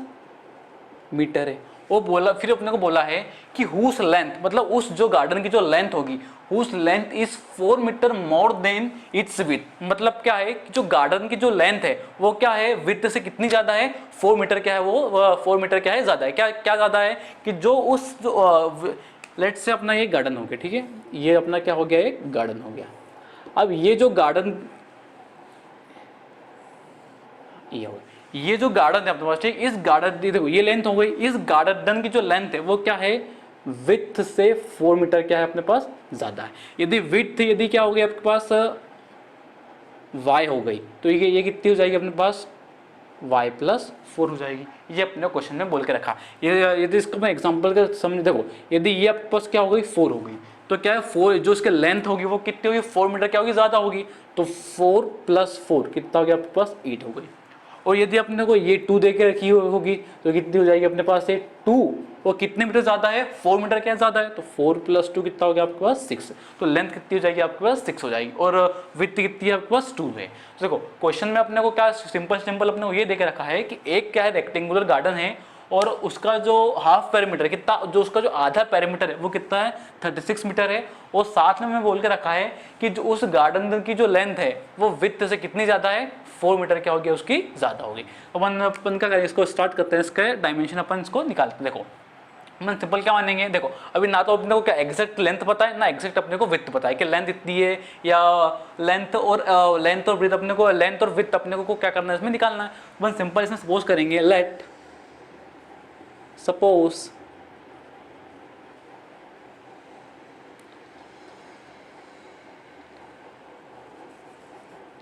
मीटर है। वो बोला, फिर अपने को बोला है कि हुज लेंथ, मतलब उस जो गार्डन की जो लेंथ होगी, whose length is 4 metre more than its width. मतलब क्या है कि जो गार्डन की जो लेंथ है वो क्या है, विड्थ से कितनी ज्यादा है, 4 मीटर क्या है, वो 4 मीटर क्या है, ज्यादा है। क्या ज्यादा है कि जो उस लेट्स से अपना ये गार्डन हो गया, ठीक है, ये अपना क्या हो गया, एक गार्डन हो गया। अब ये जो गार्डन, ये जो गार्डन है अपने पास, ठीक, इस गार्डन, देखो ये लेंथ हो गई, इस गार्डन की जो लेंथ है वो क्या है, विड्थ से 4 मीटर क्या है अपने पास ज्यादा है। यदि विड्थ यदि क्या हो गई आपके पास y हो गई, तो ये कितनी हो जाएगी अपने पास, y+4 हो जाएगी। ये अपने क्वेश्चन में बोल के रखा। ये यदि इसको मैं एग्जांपल का समझ, देखो यदि ये आपके पास क्या हो गई, 4 हो गई, तो क्या है 4 जो इसके लेंथ होगी वो कितनी होगी, 4 मीटर क्या होगी, ज्यादा होगी। तो 4+4 कितना हो गया आपके पास, 8 हो गई। और यदि अपने को ये 2 दे के रखी होगी तो कितनी हो जाएगी अपने पास, ये 2, वो कितने मीटर ज्यादा है, 4 मीटर क्या ज्यादा है, तो 4+2 कितना हो गया आपके पास, 6। तो लेंथ कितनी हो जाएगी आपके पास, 6 हो जाएगी। और विड्थ कितनी है आपके पास, 2 है। तो देखो क्वेश्चन में अपने को क्या सिंपल अपने को ये दे के रखा है कि एक क्या है, रेक्टेंगुलर गार्डन है और उसका जो हाफ पेरीमीटर कितना, जो उसका जो आधा पेरीमीटर है वो कितना है, 36 मीटर है। और साथ में मैं बोल के रखा है कि जो उस गार्डन की जो लेंथ है वो विड्थ से कितनी ज्यादा है, 4 मीटर क्या होगी, उसकी ज्यादा होगी। अपन क्या करें, इसको स्टार्ट करते हैं, इसके डायमेंशन अपन इसको निकालते हैं। देखो अपन सिंपल क्या मानेंगे, देखो अभी ना तो अपने को क्या एग्जैक्ट लेंथ पता है, ना एग्जैक्ट अपने को विड्थ पता है कि लेंथ इतनी है, या लेंथ और विड्थ अपने को, लेंथ और विड्थ अपने को क्या करना है, इसमें निकालना है। अपन सिंपल इसमें सपोज करेंगे, suppose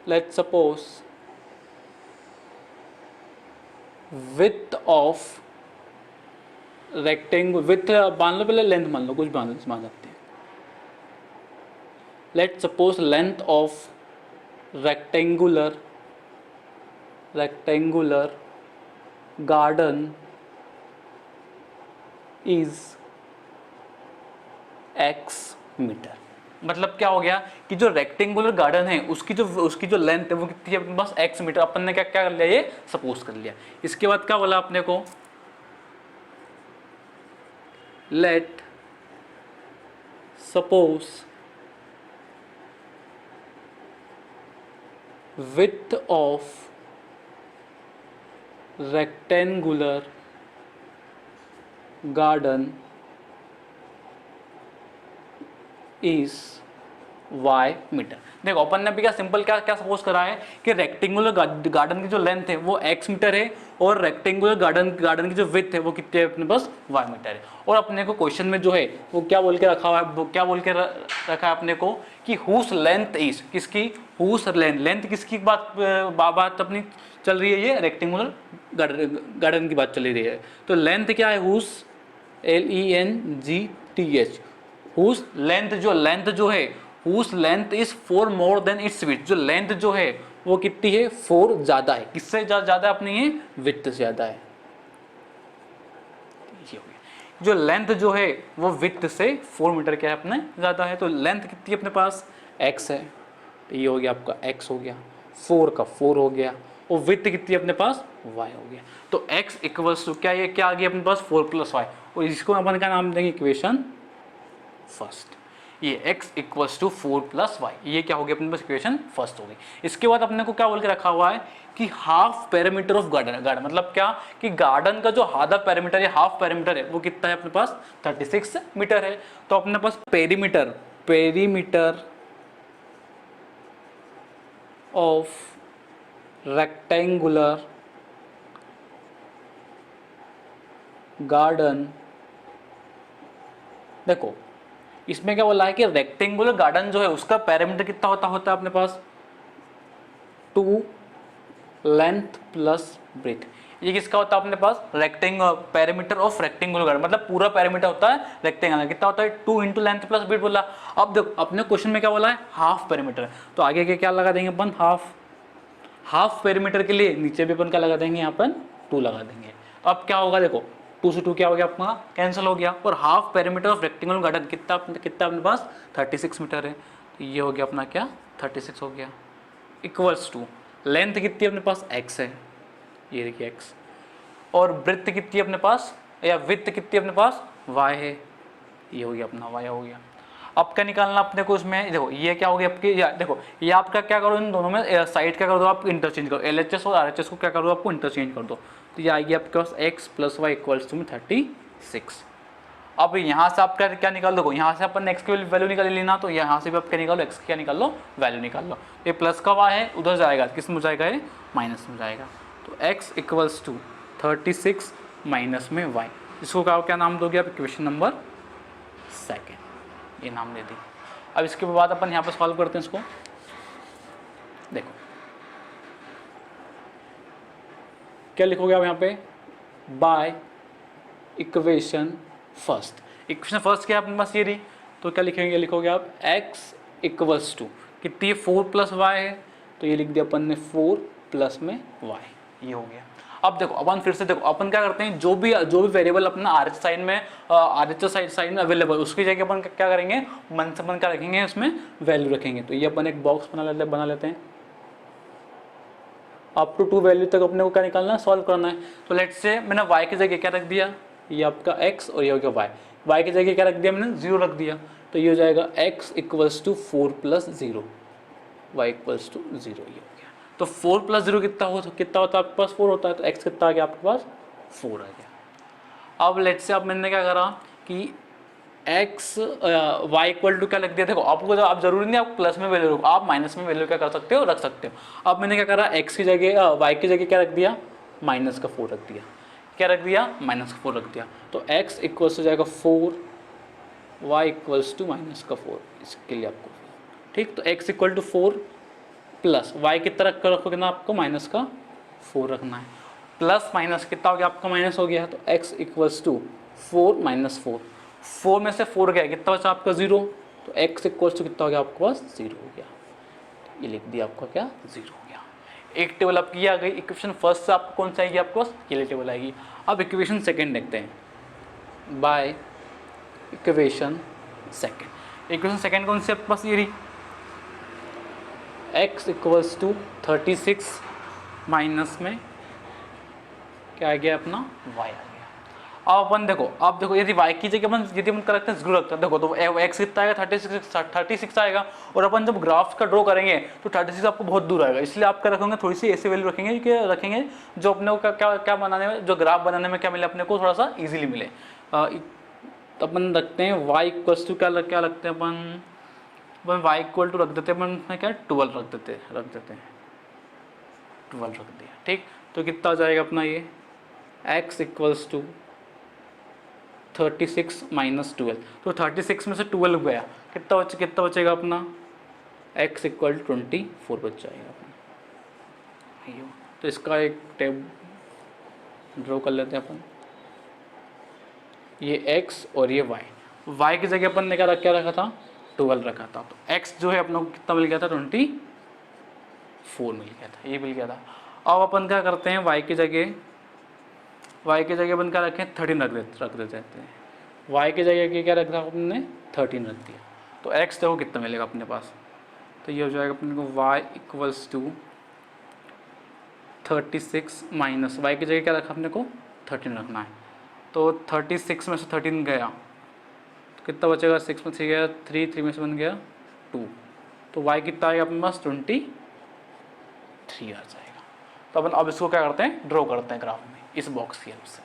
let's suppose width of rectangle, width मान लो, पहले लेंथ मान लो, कुछ मान सकते हैं। let's suppose length of rectangular garden is x metre. मतलब क्या हो गया कि जो रेक्टेंगुलर गार्डन है उसकी जो लेंथ है वो कितनी है अपने पास x मीटर। अपन ने क्या क्या कर लिया, ये सपोज कर लिया। इसके बाद क्या बोला अपने को, let suppose width of rectangular garden is y metre. देखो अपन ने भी क्या सिंपल क्या क्या सपोज करा है कि रेक्टेंगुलर गार्डन की जो लेंथ है वो x मीटर है और रेक्टेंगुलर गार्डन की जो विड्थ है वो कितनी है अपने पास y मीटर है। और अपने को क्वेश्चन में जो है वो क्या बोल के रखा हुआ है, वो क्या बोल के रखा है अपने को कि हुज लेंथ इज, किसकी हुज लेंथ किसकी बात अपनी चल रही है, ये रेक्टेंगुलर गार्डन की बात चली रही है। तो लेंथ क्या है, हुज LENGTH, हुज लेंथ जो है whose length is 4 more than its width. जो लेंथ जो है वो कितनी है, 4 ज्यादा है, किससे ज्यादा है अपनी, ये विड्थ से ज्यादा है। ये हो गया, जो लेंथ जो है वो विड्थ से 4 मीटर क्या है अपने ज्यादा है। तो लेंथ कितनी है अपने पास, x है, तो ये हो गया आपका x हो गया, 4 का 4 हो गया, और विड्थ कितनी है अपने पास y हो गया। तो x इक्वल्स टू क्या, ये क्या आ गया अपने पास 4 + y, और इसको अपन का नाम देंगे इक्वेशन फर्स्ट। ये x इक्वल्स टू 4 + y, ये क्या हो गया अपने पास इक्वेशन फर्स्ट हो गई। इसके बाद अपने को क्या बोल के रखा हुआ है कि हाफ पेरीमीटर ऑफ गार्डन मतलब क्या कि गार्डन का जो आधा पेरीमीटर या हाफ पेरीमीटर है वो कितना है अपने पास 36 मीटर है। तो अपने पास पेरीमीटर ऑफ रेक्टेंगुलर गार्डन, देखो इसमें क्या बोला है कि रेक्टेंगुलर गार्डन जो है उसका पेरीमीटर कितना होता है अपने पास 2 लेंथ प्लस ब्रेथ। ये किसका होता है अपने पास, पेरीमीटर ऑफ रेक्टेंगुलर गार्डन, मतलब पूरा पेरीमीटर होता है रेक्टेंगल, कितना होता है 2 × लेंथ प्लस ब्रेथ बोला। अब देखो अपने क्वेश्चन में क्या बोला है, हाफ पेरीमीटर, तो आगे के क्या लगा देंगे अपन, हाफ पेरीमीटर के लिए नीचे भी अपन क्या लगा देंगे, यहाँ पर 2 लगा देंगे। तो अब क्या होगा, देखो 2 से 2 क्या हो गया अपना कैंसिल हो गया, और half perimeter of rectangular garden कितना अपने पास 36 मीटर है। तो ये हो गया अपना क्या 36 हो गया, इक्वल्स टू लेंथ कितनी अपने पास x है, ये देखिए x, और ब्रेथ कितनी अपने पास या विड्थ कितनी अपने पास y है, ये हो गया अपना y हो गया। अब क्या निकालना अपने को इसमें, देखो ये क्या हो गया आपके, देखो ये आपका क्या करो इन दोनों में साइड क्या कर दो आप इंटरचेंज करो, LHS और RHS को क्या करो आपको इंटरचेंज कर दो। तो ये आएगी आपके पास x + y इक्वल्स टू 36। अब यहाँ से आप क्या निकाल दो, यहाँ से अपन x की वैल्यू निकाल लेना, तो यहाँ से भी आप क्या निकालो x की क्या निकाल लो वैल्यू निकाल लो। ये प्लस का y है उधर जाएगा, किस में जाएगा, ये माइनस में जाएगा। तो x इक्वल्स टू 36 माइनस में y, इसको क्या नाम दोगे आप, इक्वेशन नंबर 2, ये नाम दे दी। अब इसके बाद अपन यहाँ पर सॉल्व करते हैं इसको। देखो क्या लिखोगे आप यहाँ पे, बाय इक्वेशन फर्स्ट क्या अपने पास ये रही, तो क्या लिखेंगे, लिखोगे आप x इक्वल्स टू कितनी 4 + y है, तो ये लिख दिया अपन ने 4 + में y, ये हो गया। अब देखो अपन फिर से देखो अपन क्या करते हैं, जो भी वेरिएबल अपना RHS साइड में अवेलेबल उसकी जगह अपन क्या करेंगे, मन से मन क्या रखेंगे, उसमें वैल्यू रखेंगे। तो ये अपन एक बॉक्स बना लेते हैं, अप टू 2 वैल्यू तक अपने को क्या निकालना है, सॉल्व करना है। तो लेट्स से मैंने y की जगह क्या रख दिया, ये आपका x और ये हो गया y की जगह क्या रख दिया मैंने 0 रख दिया, तो ये हो जाएगा x equals to 4 + 0, y equals to 0, ये हो गया। तो 4 + 0 कितना होता है आपके पास 4 होता है, तो x कितना आ गया आपके पास 4 आ गया। अब लेट्स से अब मैंने क्या करा कि y इक्वल टू क्या लग दिया, देखो आपको आप जरूरी नहीं आप प्लस में वैल्यू रखो, आप माइनस में वैल्यू क्या कर सकते हो, रख सकते हो। अब मैंने क्या करा, x की जगह y की जगह क्या रख दिया, -4 रख दिया, क्या रख दिया, -4 रख दिया। तो x इक्वल्स हो जाएगा 4, y इक्वल्स टू -4, इसके लिए आपको ठीक। तो x equal to 4 plus y कितना रखोगे ना, आपको -4 रखना है, प्लस माइनस कितना हो गया आपका माइनस हो गया। तो x इक्वल्स टू 4 - 4 में से 4 गया, कितना बचा आपका 0, तो x इक्वल्स टू कितना हो गया आपके पास 0 हो गया, ये लिख दिया आपका क्या 0 हो गया। एक टेबल आपकी आ गई, इक्वेशन फर्स्ट से आपको कौन सा आएगी आपके पास, ये टेबल आएगी। अब इक्वेशन सेकंड देखते हैं, by equation second. Equation second कौन सी आपके पास ये रही, x इक्वल्स टू 36 माइनस में क्या आ गया अपना y आ गया। अब अपन देखो, अब देखो यदि y की जगह अपन यदि अपन करते हैं 0 रखते हैं, देखो तो x कितना आएगा 36 आएगा, और अपन जब ग्राफ का ड्रॉ करेंगे तो 36 आपको बहुत दूर आएगा, इसलिए आप क्या रखेंगे, थोड़ी सी ऐसी वैल्यू रखेंगे कि रखेंगे जो अपने को क्या क्या बनाने में, जो ग्राफ बनाने में क्या मिले अपने को, थोड़ा सा ईजिली मिले। तो अपन रखते हैं y इक्वल्स टू क्या रखते हैं अपन y इक्वल टू रख देते हैं अपन क्या 12 रख देते हैं 12 रख दिया, ठीक। तो कितना हो जाएगा अपना ये x इक्वल्स टू 36 माइनस 12, तो 36 में से 12 गया, कितना बचेगा अपना x इक्वल 24 बच जाएगा अपना। तो इसका एक टेब ड्रॉ कर लेते हैं अपन, ये x और ये y की जगह अपन ने क्या रखा था 12 रखा था, तो x जो है अपने को कितना मिल गया था 24 मिल गया था, ये मिल गया था। अब अपन क्या करते हैं y की जगह अपन क्या रखें 13 रख देते हैं, y की जगह क्या रखा अपने 13 रख दिया, तो x देखो कितना मिलेगा अपने पास, तो ये हो जाएगा अपने को y equals to 36 minus y की जगह क्या रखा अपने को 13 रखना है, तो 36 में से 13 गया तो कितना बचेगा, 6 में 3 गया 3 में से बन गया 2, तो y कितना आएगा अपने पास 23 आ जाएगा। तो अपन अब इसको क्या करते हैं ड्रॉ करते हैं ग्राफ में इस बॉक्स की हेल्प से।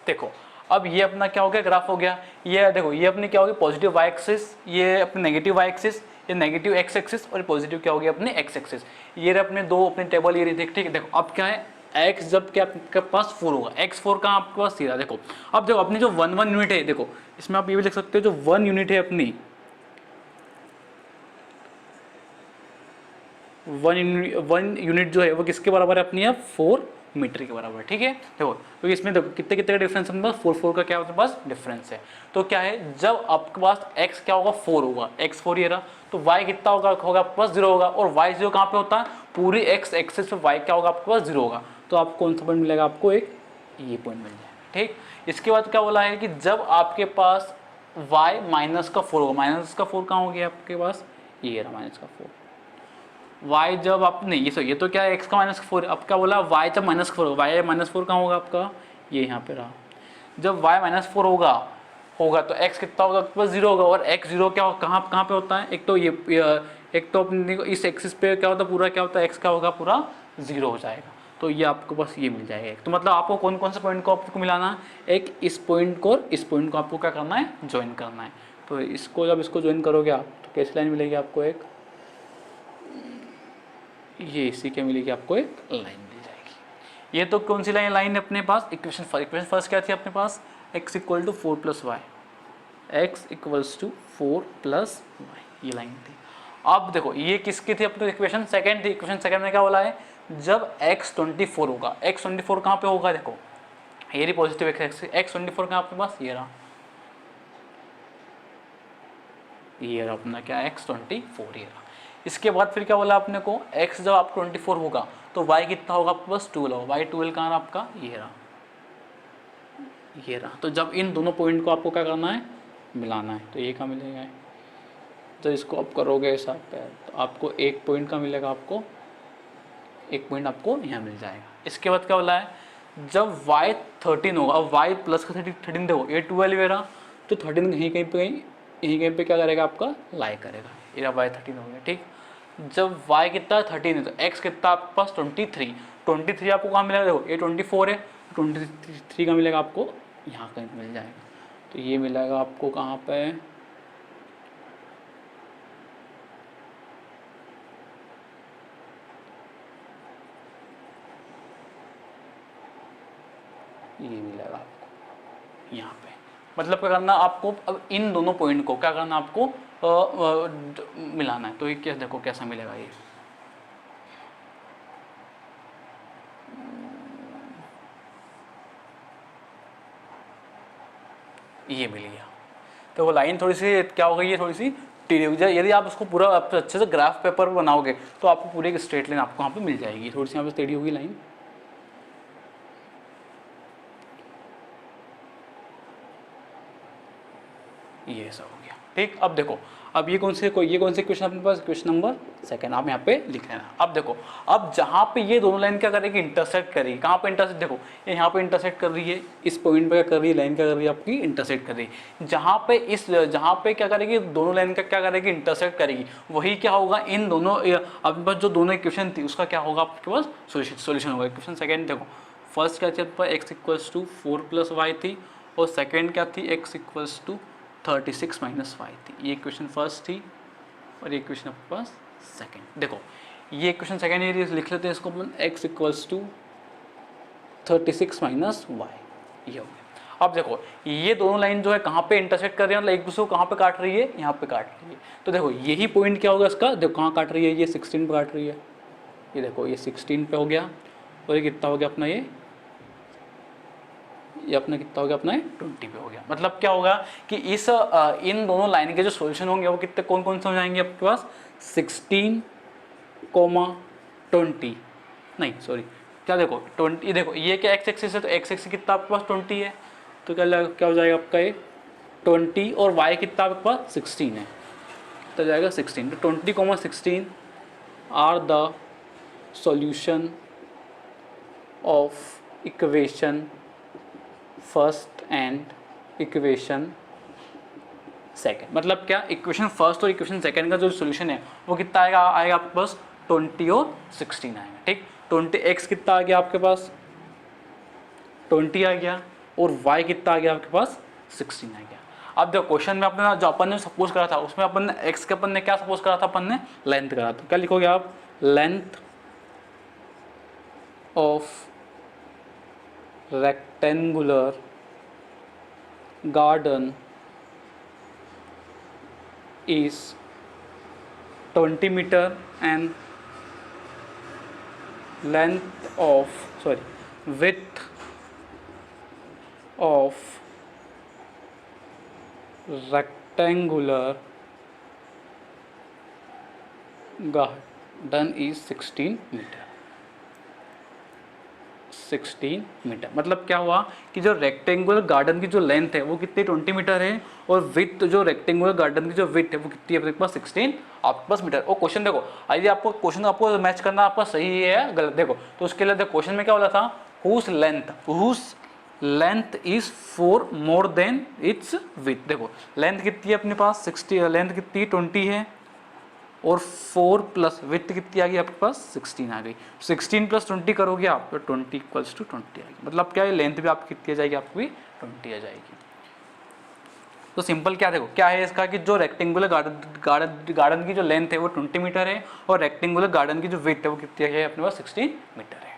देखो अब ये अपना क्या हो गया ग्राफ हो गया, ये देखो ये अपनी क्या होगी पॉजिटिव y एक्सिस, ये अपनी नेगेटिव y एक्सिस, ये नेगेटिव x एक्सिस, और पॉजिटिव क्या हो गया अपने x एक्सिस, ये अपने दो अपने टेबल ये ठीक है। देखो अब क्या है x जब क्या आपके पास 4 होगा, x4 कहाँ आपके पास सीधा, देखो अब देखो अपनी जो 1 यूनिट है, देखो इसमें आप ये भी लिख सकते हो जो 1 यूनिट है अपनी 1 यूनिट जो है वो किसके बराबर है अपनी, 4 मीटर के बराबर, ठीक है। देखो तो इसमें देखो कितने का डिफरेंस है अपने पास 4 का क्या अपने पास डिफरेंस है, तो क्या है जब आपके पास x क्या होगा 4 होगा, x4 ये रहा, तो y कितना होगा आपके पास 0 होगा, और y 0 कहाँ पे होता है पूरी x एक्सिस पे y क्या होगा आपके पास 0 होगा, तो आपको कौन सा पॉइंट मिलेगा, आपको एक ये पॉइंट मिल जाएगा, ठीक। इसके बाद क्या बोला है कि जब आपके पास y माइनस का 4 होगा, माइनस का 4 कहाँ हो गया आपके पास, ये रहा माइनस का 4, y जब आप नहीं ये तो क्या है x का माइनस 4, अब क्या बोला y जब माइनस 4 होगा, y माइनस 4 कहाँ होगा आपका, ये यहाँ पे रहा, जब y माइनस 4 होगा तो x कितना होगा आपके पास 0 होगा, और x 0 क्या कहाँ पे होता है, एक तो ये एक तो अपने को इस एक्सिस पे क्या होता है पूरा क्या होता है x क्या होगा पूरा 0 हो जाएगा, तो ये आपको बस ये मिल जाएगा। तो मतलब आपको कौन कौन से पॉइंट को आपको मिलाना है, एक इस पॉइंट को और इस पॉइंट को आपको क्या करना है ज्वाइन करना है, तो इसको जब इसको ज्वाइन करोगे आप तो कैसी लाइन मिलेगी आपको, एक ये इसी के मिलेगी आपको एक लाइन मिल जाएगी। ये तो कौन सी लाइन है अपने पास, इक्वेशन फर्स्ट क्या थी अपने पास x equal to 4 plus y, x equals to 4 plus y, ये लाइन थी। अब देखो ये किसकी थी अपनी इक्वेशन सेकंड थी, इक्वेशन सेकंड में क्या बोला है जब x 24 होगा, x 24 कहाँ पे होगा, देखो ये रही पॉजिटिव x 24 कहाँ आपके पास ये रहा अपना क्या x 24 ये रहा। इसके बाद फिर क्या बोला आपने को x जब आप 24 होगा तो y कितना होगा आपके पास 12 होगा, y 12 कहाँ आपका ये रहा, तो जब इन दोनों पॉइंट को आपको क्या करना है मिलाना है, तो ये क्या मिलेगा, तो इसको आप करोगे हिसाब पे तो आपको एक पॉइंट का मिलेगा, आपको एक पॉइंट आपको यहाँ मिल जाएगा। इसके बाद क्या बोला है जब y 13 होगा, अब y प्लस का 13 देखो ये 12 ये रहा, तो 13 यहीं कहीं पे क्या करेगा आपका लाई करेगा, ये y 13 हो गया, ठीक। जब y कितना 13 है तो x कितना आपके पास 23 आपको कहाँ मिलेगा, देखो ये 24 है, 23 का मिलेगा आपको यहाँ कहीं मिल जाएगा, तो ये मिलेगा आपको कहाँ पे, ये मिलेगा आपको यहाँ पे। मतलब क्या करना आपको, अब इन दोनों पॉइंट को क्या करना आपको मिलाना है, तो ये क्या देखो कैसा मिलेगा, ये मिल गया। तो वो लाइन थोड़ी सी क्या हो गई है, थोड़ी सी टेढ़ी हो जाए, यदि आप उसको पूरा अच्छे से ग्राफ पेपर पर बनाओगे तो आपको पूरी एक स्ट्रेट लाइन आपको यहाँ पे मिल जाएगी, थोड़ी सी यहाँ पे टेढ़ी होगी लाइन। ये ऐसा हो गया। ठीक, अब देखो, अब ये कौन से क्वेश्चन अपने पास, क्वेश्चन नंबर सेकंड, आप यहाँ पे लिख लेना। अब देखो, अब जहाँ पे ये दोनों लाइन क्या करेगी, इंटरसेक्ट करेगी, कहाँ पे इंटरसेक्ट, देखो ये यहाँ पे इंटरसेक्ट कर रही है, इस पॉइंट पे क्या कर रही है, लाइन क्या कर रही है आपकी, इंटरसेक्ट कर रही है। जहाँ पे क्या करेगी, दोनों लाइन का क्या करेगी, इंटरसेक्ट करेगी, वही क्या होगा, इन दोनों अपने पास जो दोनों इक्वेशन थी उसका क्या होगा आपके पास, सोल्यूशन होगा। इक्वेशन सेकेंड देखो, फर्स्ट क्या थी आपके पास, एक्स इक्वल्स टू 4 + y थी, और सेकेंड क्या थी, एक्स इक्वल्स टू 36 - y थी। ये इक्वेशन फर्स्ट थी और ये इक्वेशन आपके पास सेकेंड। देखो ये इक्वेशन सेकेंड, ये लिख लेते हैं इसको अपन, x इक्वल्स टू 36 - y, ये हो गया। अब देखो ये दोनों लाइन जो है कहाँ पे इंटरसेक्ट कर रही है, मतलब एक दूसरे को कहाँ पे काट रही है, यहाँ पे काट रही है। तो देखो यही पॉइंट क्या होगा इसका, देखो कहाँ काट रही है, ये 16 पे काट रही है, ये देखो ये 16 पे हो गया, और ये कितना हो गया अपना, ये अपना कितना हो गया अपना, 20 पे हो गया। मतलब क्या होगा कि इस इन दोनों लाइन के जो सॉल्यूशन होंगे वो कितने कौन से हो जाएंगे आपके पास, 16, 20, नहीं सॉरी क्या, देखो 20, देखो ये क्या एक्स एक्सिस है, तो एक्स एक्सिस कितना आपके पास 20 है, तो क्या हो जाएगा आपका ये 20, और वाई कितना आपके पास 16 है, तो जाएगा 16। तो 20, 16 are the solution of equation first and equation second. मतलब क्या, इक्वेशन फर्स्ट और इक्वेशन सेकेंड का जो सोल्यूशन है वो कितना आएगा आपके पास, 20 और 16 आएगा। ठीक, 20x कितना आ गया आपके पास, 20 आ गया, और y कितना आ गया आपके पास, 16 आ गया। अब देखो क्वेश्चन में अपने जो अपन ने सपोज करा था उसमें अपन ने x के अपन ने क्या सपोज करा था, अपन ने लेंथ करा था। क्या लिखोगे आप, length of rectangular garden is 20 meter and width of rectangular garden is 16 meter। 16 metre. मतलब क्या हुआ कि जो रेक्टेंगुलर गार्डन की जो लेंथ है वो कितनी 20 मीटर है, और विड्थ जो रेक्टेंगुलर गार्डन की जो विड्थ है वो कितनी है आपके पास, 16 आपके पास मीटर। और क्वेश्चन देखो, यदि आपको क्वेश्चन आपको मैच करना आपका सही है या गलत, देखो तो उसके लिए क्वेश्चन में क्या बोला था, whose length is 4 more than its width. देखो लेंथ कितनी है अपने पास 60, लेंथ कितनी 20 है, और 4 प्लस विड्थ कितनी आ गई आपके पास, 16 आ गई। 16 + 20 करोगे आप तो 20 = 20 आएगी। मतलब क्या है, लेंथ भी आपकी कितनी आ जाएगी, आपको भी 20 आ जाएगी। तो सिंपल क्या, देखो क्या है इसका कि जो रेक्टेंगुलर गार्डन की जो लेंथ है वो 20 मीटर है, और रेक्टेंगुलर गार्डन की जो विड्थ है वो कितनी है अपने पास, 16 मीटर है।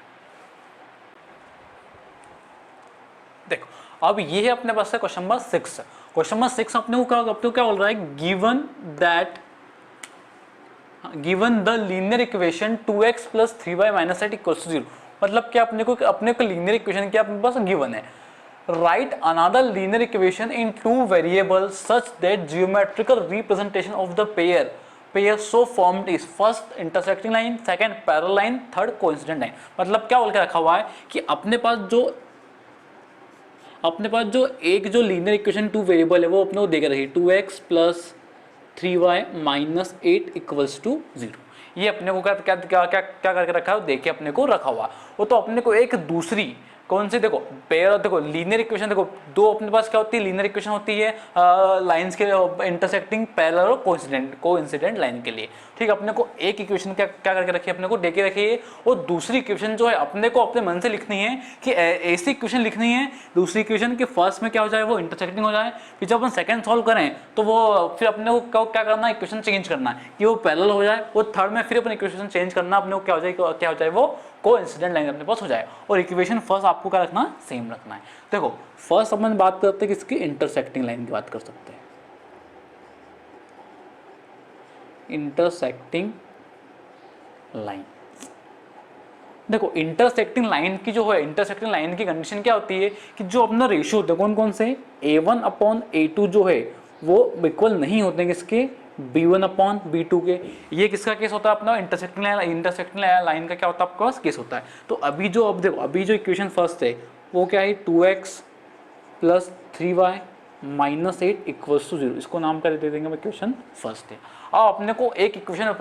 देखो अब ये है अपने पास क्वेश्चन नंबर 6। क्वेश्चन नंबर 6 अपने को क्या बोल रहा है, given the linear equation 2x + 3y - 8 = 0। मतलब क्या, अपने को लीनियर इक्वेशन क्या अपने पास गिवन है, right another linear equation in 2 variables such that geometrical representation of the pair so formed is first intersecting line, second parallel line, third coincident line. मतलब क्या बोल के रखा हुआ है कि अपने पास जो एक जो लीनियर इक्वेशन 2 वेरिएबल है वो अपने को देकर रही 2x + 3y - 8 = 0। ये अपने को क्या करके रखा है, देखिए अपने को रखा हुआ, वो तो अपने को एक दूसरी कौन सी, देखो पेयर, देखो लीनियर इक्वेशन, देखो दो अपने पास क्या होती है, लीनियर इक्वेशन होती है लाइंस के इंटरसेक्टिंग पैरेलल और कोइंसिडेंट लाइन के लिए। ठीक, अपने को एक इक्वेशन क्या करके रखी है, अपने को देके रखी है, और दूसरी इक्वेशन जो है अपने को अपने मन से लिखनी है कि ऐसी इक्वेशन लिखनी है, दूसरी इक्वेशन के फर्स्ट में क्या हो जाए, वो इंटरसेक्टिंग हो जाए। फिर जब अपन सेकंड सॉल्व करें तो वो फिर अपने को क्या करना है, इक्वेशन चेंज करना है कि वो पैरेलल हो जाए, और थर्ड में फिर अपन इक्वेशन चेंज करना, अपने को क्या हो जाए वो कोइंसिडेंट लाइन अपने पास हो जाए। और इक्वेशन फर्स्ट आपको क्या रखना है, सेम रखना है। देखो फर्स्ट अपन बात करते हैं किसकी, इंटरसेक्टिंग लाइन की बात कर सकते हैं। इंटरसेक्टिंग लाइन, देखो इंटरसेक्टिंग लाइन की जो है, इंटरसेक्टिंग लाइन की कंडीशन क्या होती है कि जो अपना रेशियो होता है कौन से, A1/A2 जो है वो इक्वल नहीं होते हैं किसके, B1/B2 के। ये किसका केस होता है अपना, इंटरसेक्टिंग लाइन का क्या होता है आपके पास केस होता है। तो अभी जो इक्वेशन फर्स्ट है वो क्या है, 2x + 3y -8 इक्वल्स टू 0, इसको नाम कर दे देंगे मैं इक्वेशन फर्स्ट है। अब अपने को एक इक्वेशन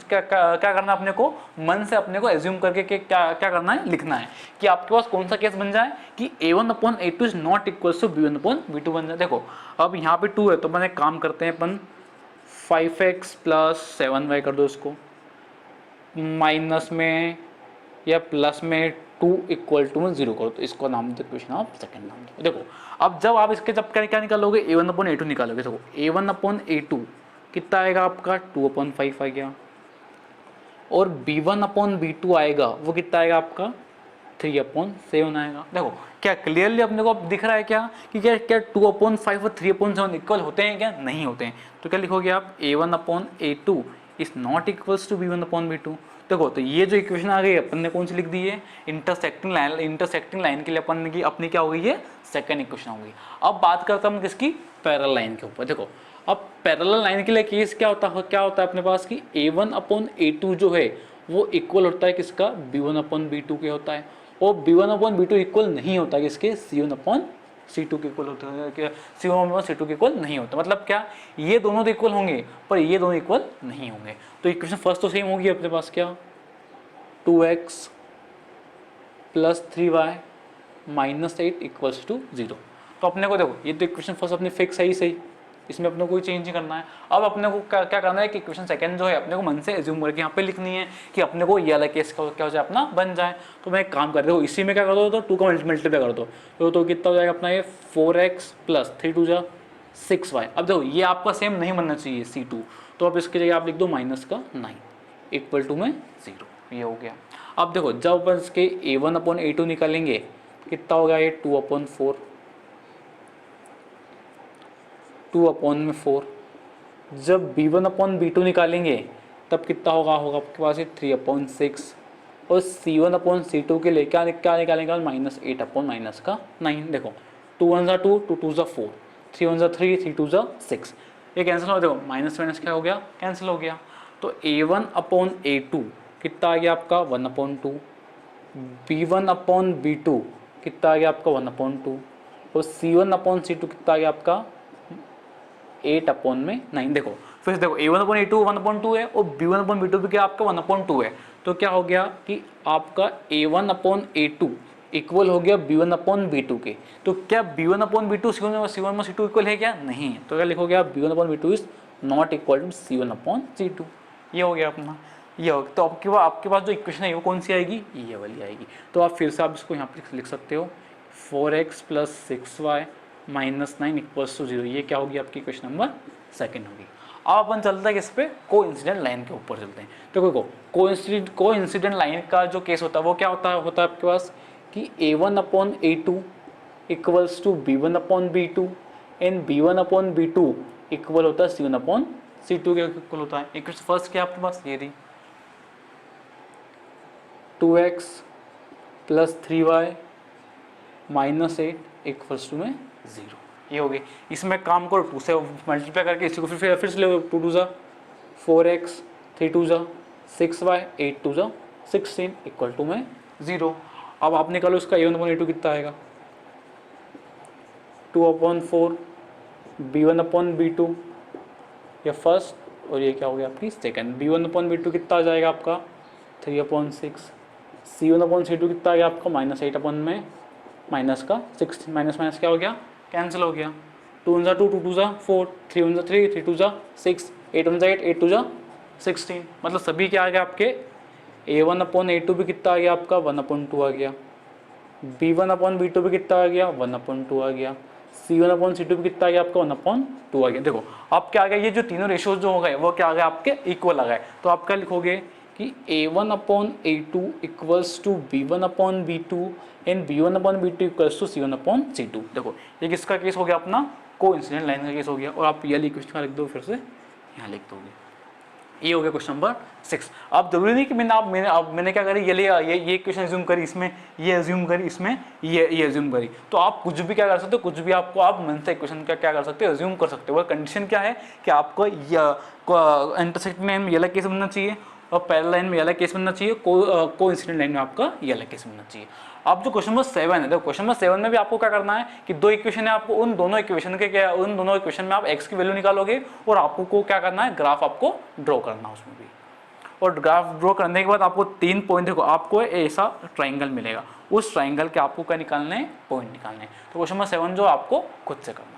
क्या करना है, अपने को मन से अपने को एज्यूम करके क्या करना है, लिखना है कि आपके पास कौन सा केस बन जाए कि a1/a2 is not equals to b1/b2 बन जाए। देखो अब यहाँ पे 2 है तो अपन एक काम करते हैं, अपन 5x + 7y कर दो इसको, माइनस में या प्लस में 2 = 0 करो, तो इसको नाम दो इक्वेशन ऑफ सेकंड नाम दो। देखो अब जब आप इसके जब क्या निकालोगे, a1/a2 निकालोगे, देखो a1/a2 कितना आएगा आपका 2/5 आ गया, और b1/b2 आएगा वो कितना आएगा आपका 3/7 आएगा। देखो क्या क्लियरली अपने को अब दिख रहा है क्या कि क्या 2/5 और 3/7 इक्वल होते हैं क्या, नहीं होते हैं। तो क्या लिखोगे आप, a1/a2 is not equals to b1/b2। देखो तो ये जो इक्वेशन आ गई अपन ने कौन सी लिख दी है, इंटरसेक्टिंग लाइन के लिए अपन की अपनी क्या हो गई है, सेकंड इक्वेशन हो गई। अब बात करता हूँ किसकी, पैरेलल लाइन के ऊपर। देखो अब पैरेलल लाइन के लिए केस क्या होता है अपने पास कि a1/a2 जो है वो इक्वल होता है किसका, b1/b2 के होता है, और b1/b2 इक्वल नहीं होता किसके, c1/c2 के इक्वल होता है, c1/c2 के इक्वल नहीं होता। मतलब क्या, ये दोनों तो इक्वल होंगे पर ये दोनों इक्वल नहीं होंगे। तो इक्वेशन फर्स्ट तो सेम होगी अपने पास, क्या 2x + 3y - 8 = 0। तो अपने को देखो ये तो इक्वेशन फर्स्ट अपनी फिक्स है ही सही, इसमें अपने को कोई चेंज नहीं करना है। अब अपने को क्या करना है कि इक्वेशन सेकंड जो है अपने को मन से एज्यूम करके यहाँ पे लिखनी है कि अपने को ये वाला केस क्या हो जाए अपना बन जाए। तो मैं एक काम कर दो, इसी में क्या कर दो, तो 2 का मल्टीप्लाई कर दो, तो कितना हो जाएगा अपना ये 4x + 3 × 2 = 6y। अब देखो ये आपका सेम नहीं बनना चाहिए c2, तो अब इसकी जगह आप लिख दो -9 = में 0, ये हो गया। अब देखो जब अपन इसके a1/a2 निकालेंगे कितना होगा, ये 2/4, 2/4। जब b1/b2 निकालेंगे तब कितना होगा आपके पास ये 3/6, और c1/c2 के लिए क्या निकालेंगे, -8/9। देखो 2 1 = 2, 2 2 = 4, 3 1 = 3, 3 2 = 6, ये कैंसिल हो, देखो माइनस माइनस क्या हो गया, कैंसिल हो गया। तो a1/a2 कितना आ गया आपका 1/2, b1/b2 कितना आ गया आपका 1/2, और c1/c2 कितना आ गया आपका 8/9। देखो फिर से देखो a1/a2 1/2 है, और b1/b2 भी क्या आपका 1/2 है। तो क्या हो गया कि आपका a1/a2 इक्वल हो गया b1/b2 के। तो क्या b1/b2 c1/c2 इक्वल है क्या, नहीं है। तो क्या लिखोगे आप, b1/b2 is not equal to c1/c2। ये हो गया अपना, ये हो गया। तो आपके पास जो इक्वेशन है वो कौन सी आएगी, ये वाली आएगी। तो आप फिर से आप इसको यहाँ पर लिख सकते हो, 4x + 6y - 9 = 0। ये क्या होगी आपकी इक्वेशन नंबर सेकंड होगी। अब अपन चलते हैं किस पे, कोइंसिडेंट लाइन के ऊपर चलते हैं। तो देखो कोइंसिडेंट लाइन का जो केस होता है वो क्या होता है आपके पास कि a1/a2 = b1/b2 and b1/b2 equal होता है c1/c2 के इक्वल होता है। इक्वेशन फर्स्ट क्या आपके पास, ये थी 2x + 3y - 8 = में 0, ये हो गई। इसमें काम करो 2 से मल्टीप्लाई करके इसी को फिर से ले, 2 2 = 4x, 3 2 = 6y, 8 2 = 16 = में 0। अब आप निकालो इसका a1/a2 कितना आएगा, 2/4 b1/b2 या फर्स्ट, और ये क्या हो गया आपकी सेकंड। b1/b2 कितना आ जाएगा आपका 3/6, c1/c2 कितना आ गया आपका -8 में माइनस का 16, माइनस क्या हो गया, कैंसिल हो गया। 2 1 = 2, 2 2 = 4, 3 1 = 3, 3 2 = 6, 8 1 = 8, 8 2 = 16। मतलब सभी क्या आ गया आपके, a1/a2 भी कितना आ गया आपका 1/2 आ गया, b1/b2 भी कितना आ गया 1/2 आ गया, c1/c2 भी कितना आ गया आपका 1/2 आ गया। देखो अब क्या आ गया, ये जो तीनों रेशियोज जो हो गए वो क्या आ गए आपके इक्वल आ गए। तो आप क्या लिखोगे कि a1/a2 = b1/b2 and b1/b2 = c1/c2। देखो ये किसका केस हो गया, अपना कोइंसिडेंट लाइन का केस हो गया। और आप ये क्वेश्चन लिख दो, फिर से यहाँ लिख दोगे, ये हो गया क्वेश्चन नंबर 6। अब जरूरी नहीं कि मैंने क्या करी, ये क्वेश्चन एज्यूम करी, इसमें ये एज्यूम करी, इसमें ये एज्यूम करी। तो आप कुछ भी क्या कर सकते हो, कुछ भी आपको आप मन से क्वेश्चन का क्या कर सकते हो, एज्यूम कर सकते हो। कंडीशन क्या है कि आपको इंटरसेक्टिंग लाइन में ये वाला केस बनना चाहिए, और पैरेलल लाइन में ये वाला केस बनना चाहिए, को इंसिडेंट लाइन में आपका ये वाला केस बनना चाहिए। अब जो क्वेश्चन नंबर 7 है, देखो क्वेश्चन नंबर 7 में भी आपको क्या करना है कि दो इक्वेशन है, आपको उन दोनों इक्वेशन में आप x की वैल्यू निकालोगे और आपको क्या करना है, ग्राफ आपको ड्रॉ करना है उसमें भी। और ग्राफ ड्रॉ करने के बाद आपको 3 पॉइंट, देखो आपको ऐसा ट्राइंगल मिलेगा, उस ट्राइंगल के आपको क्या निकालने हैं, पॉइंट निकालने हैं। तो क्वेश्चन नंबर 7 जो आपको खुद से करना है।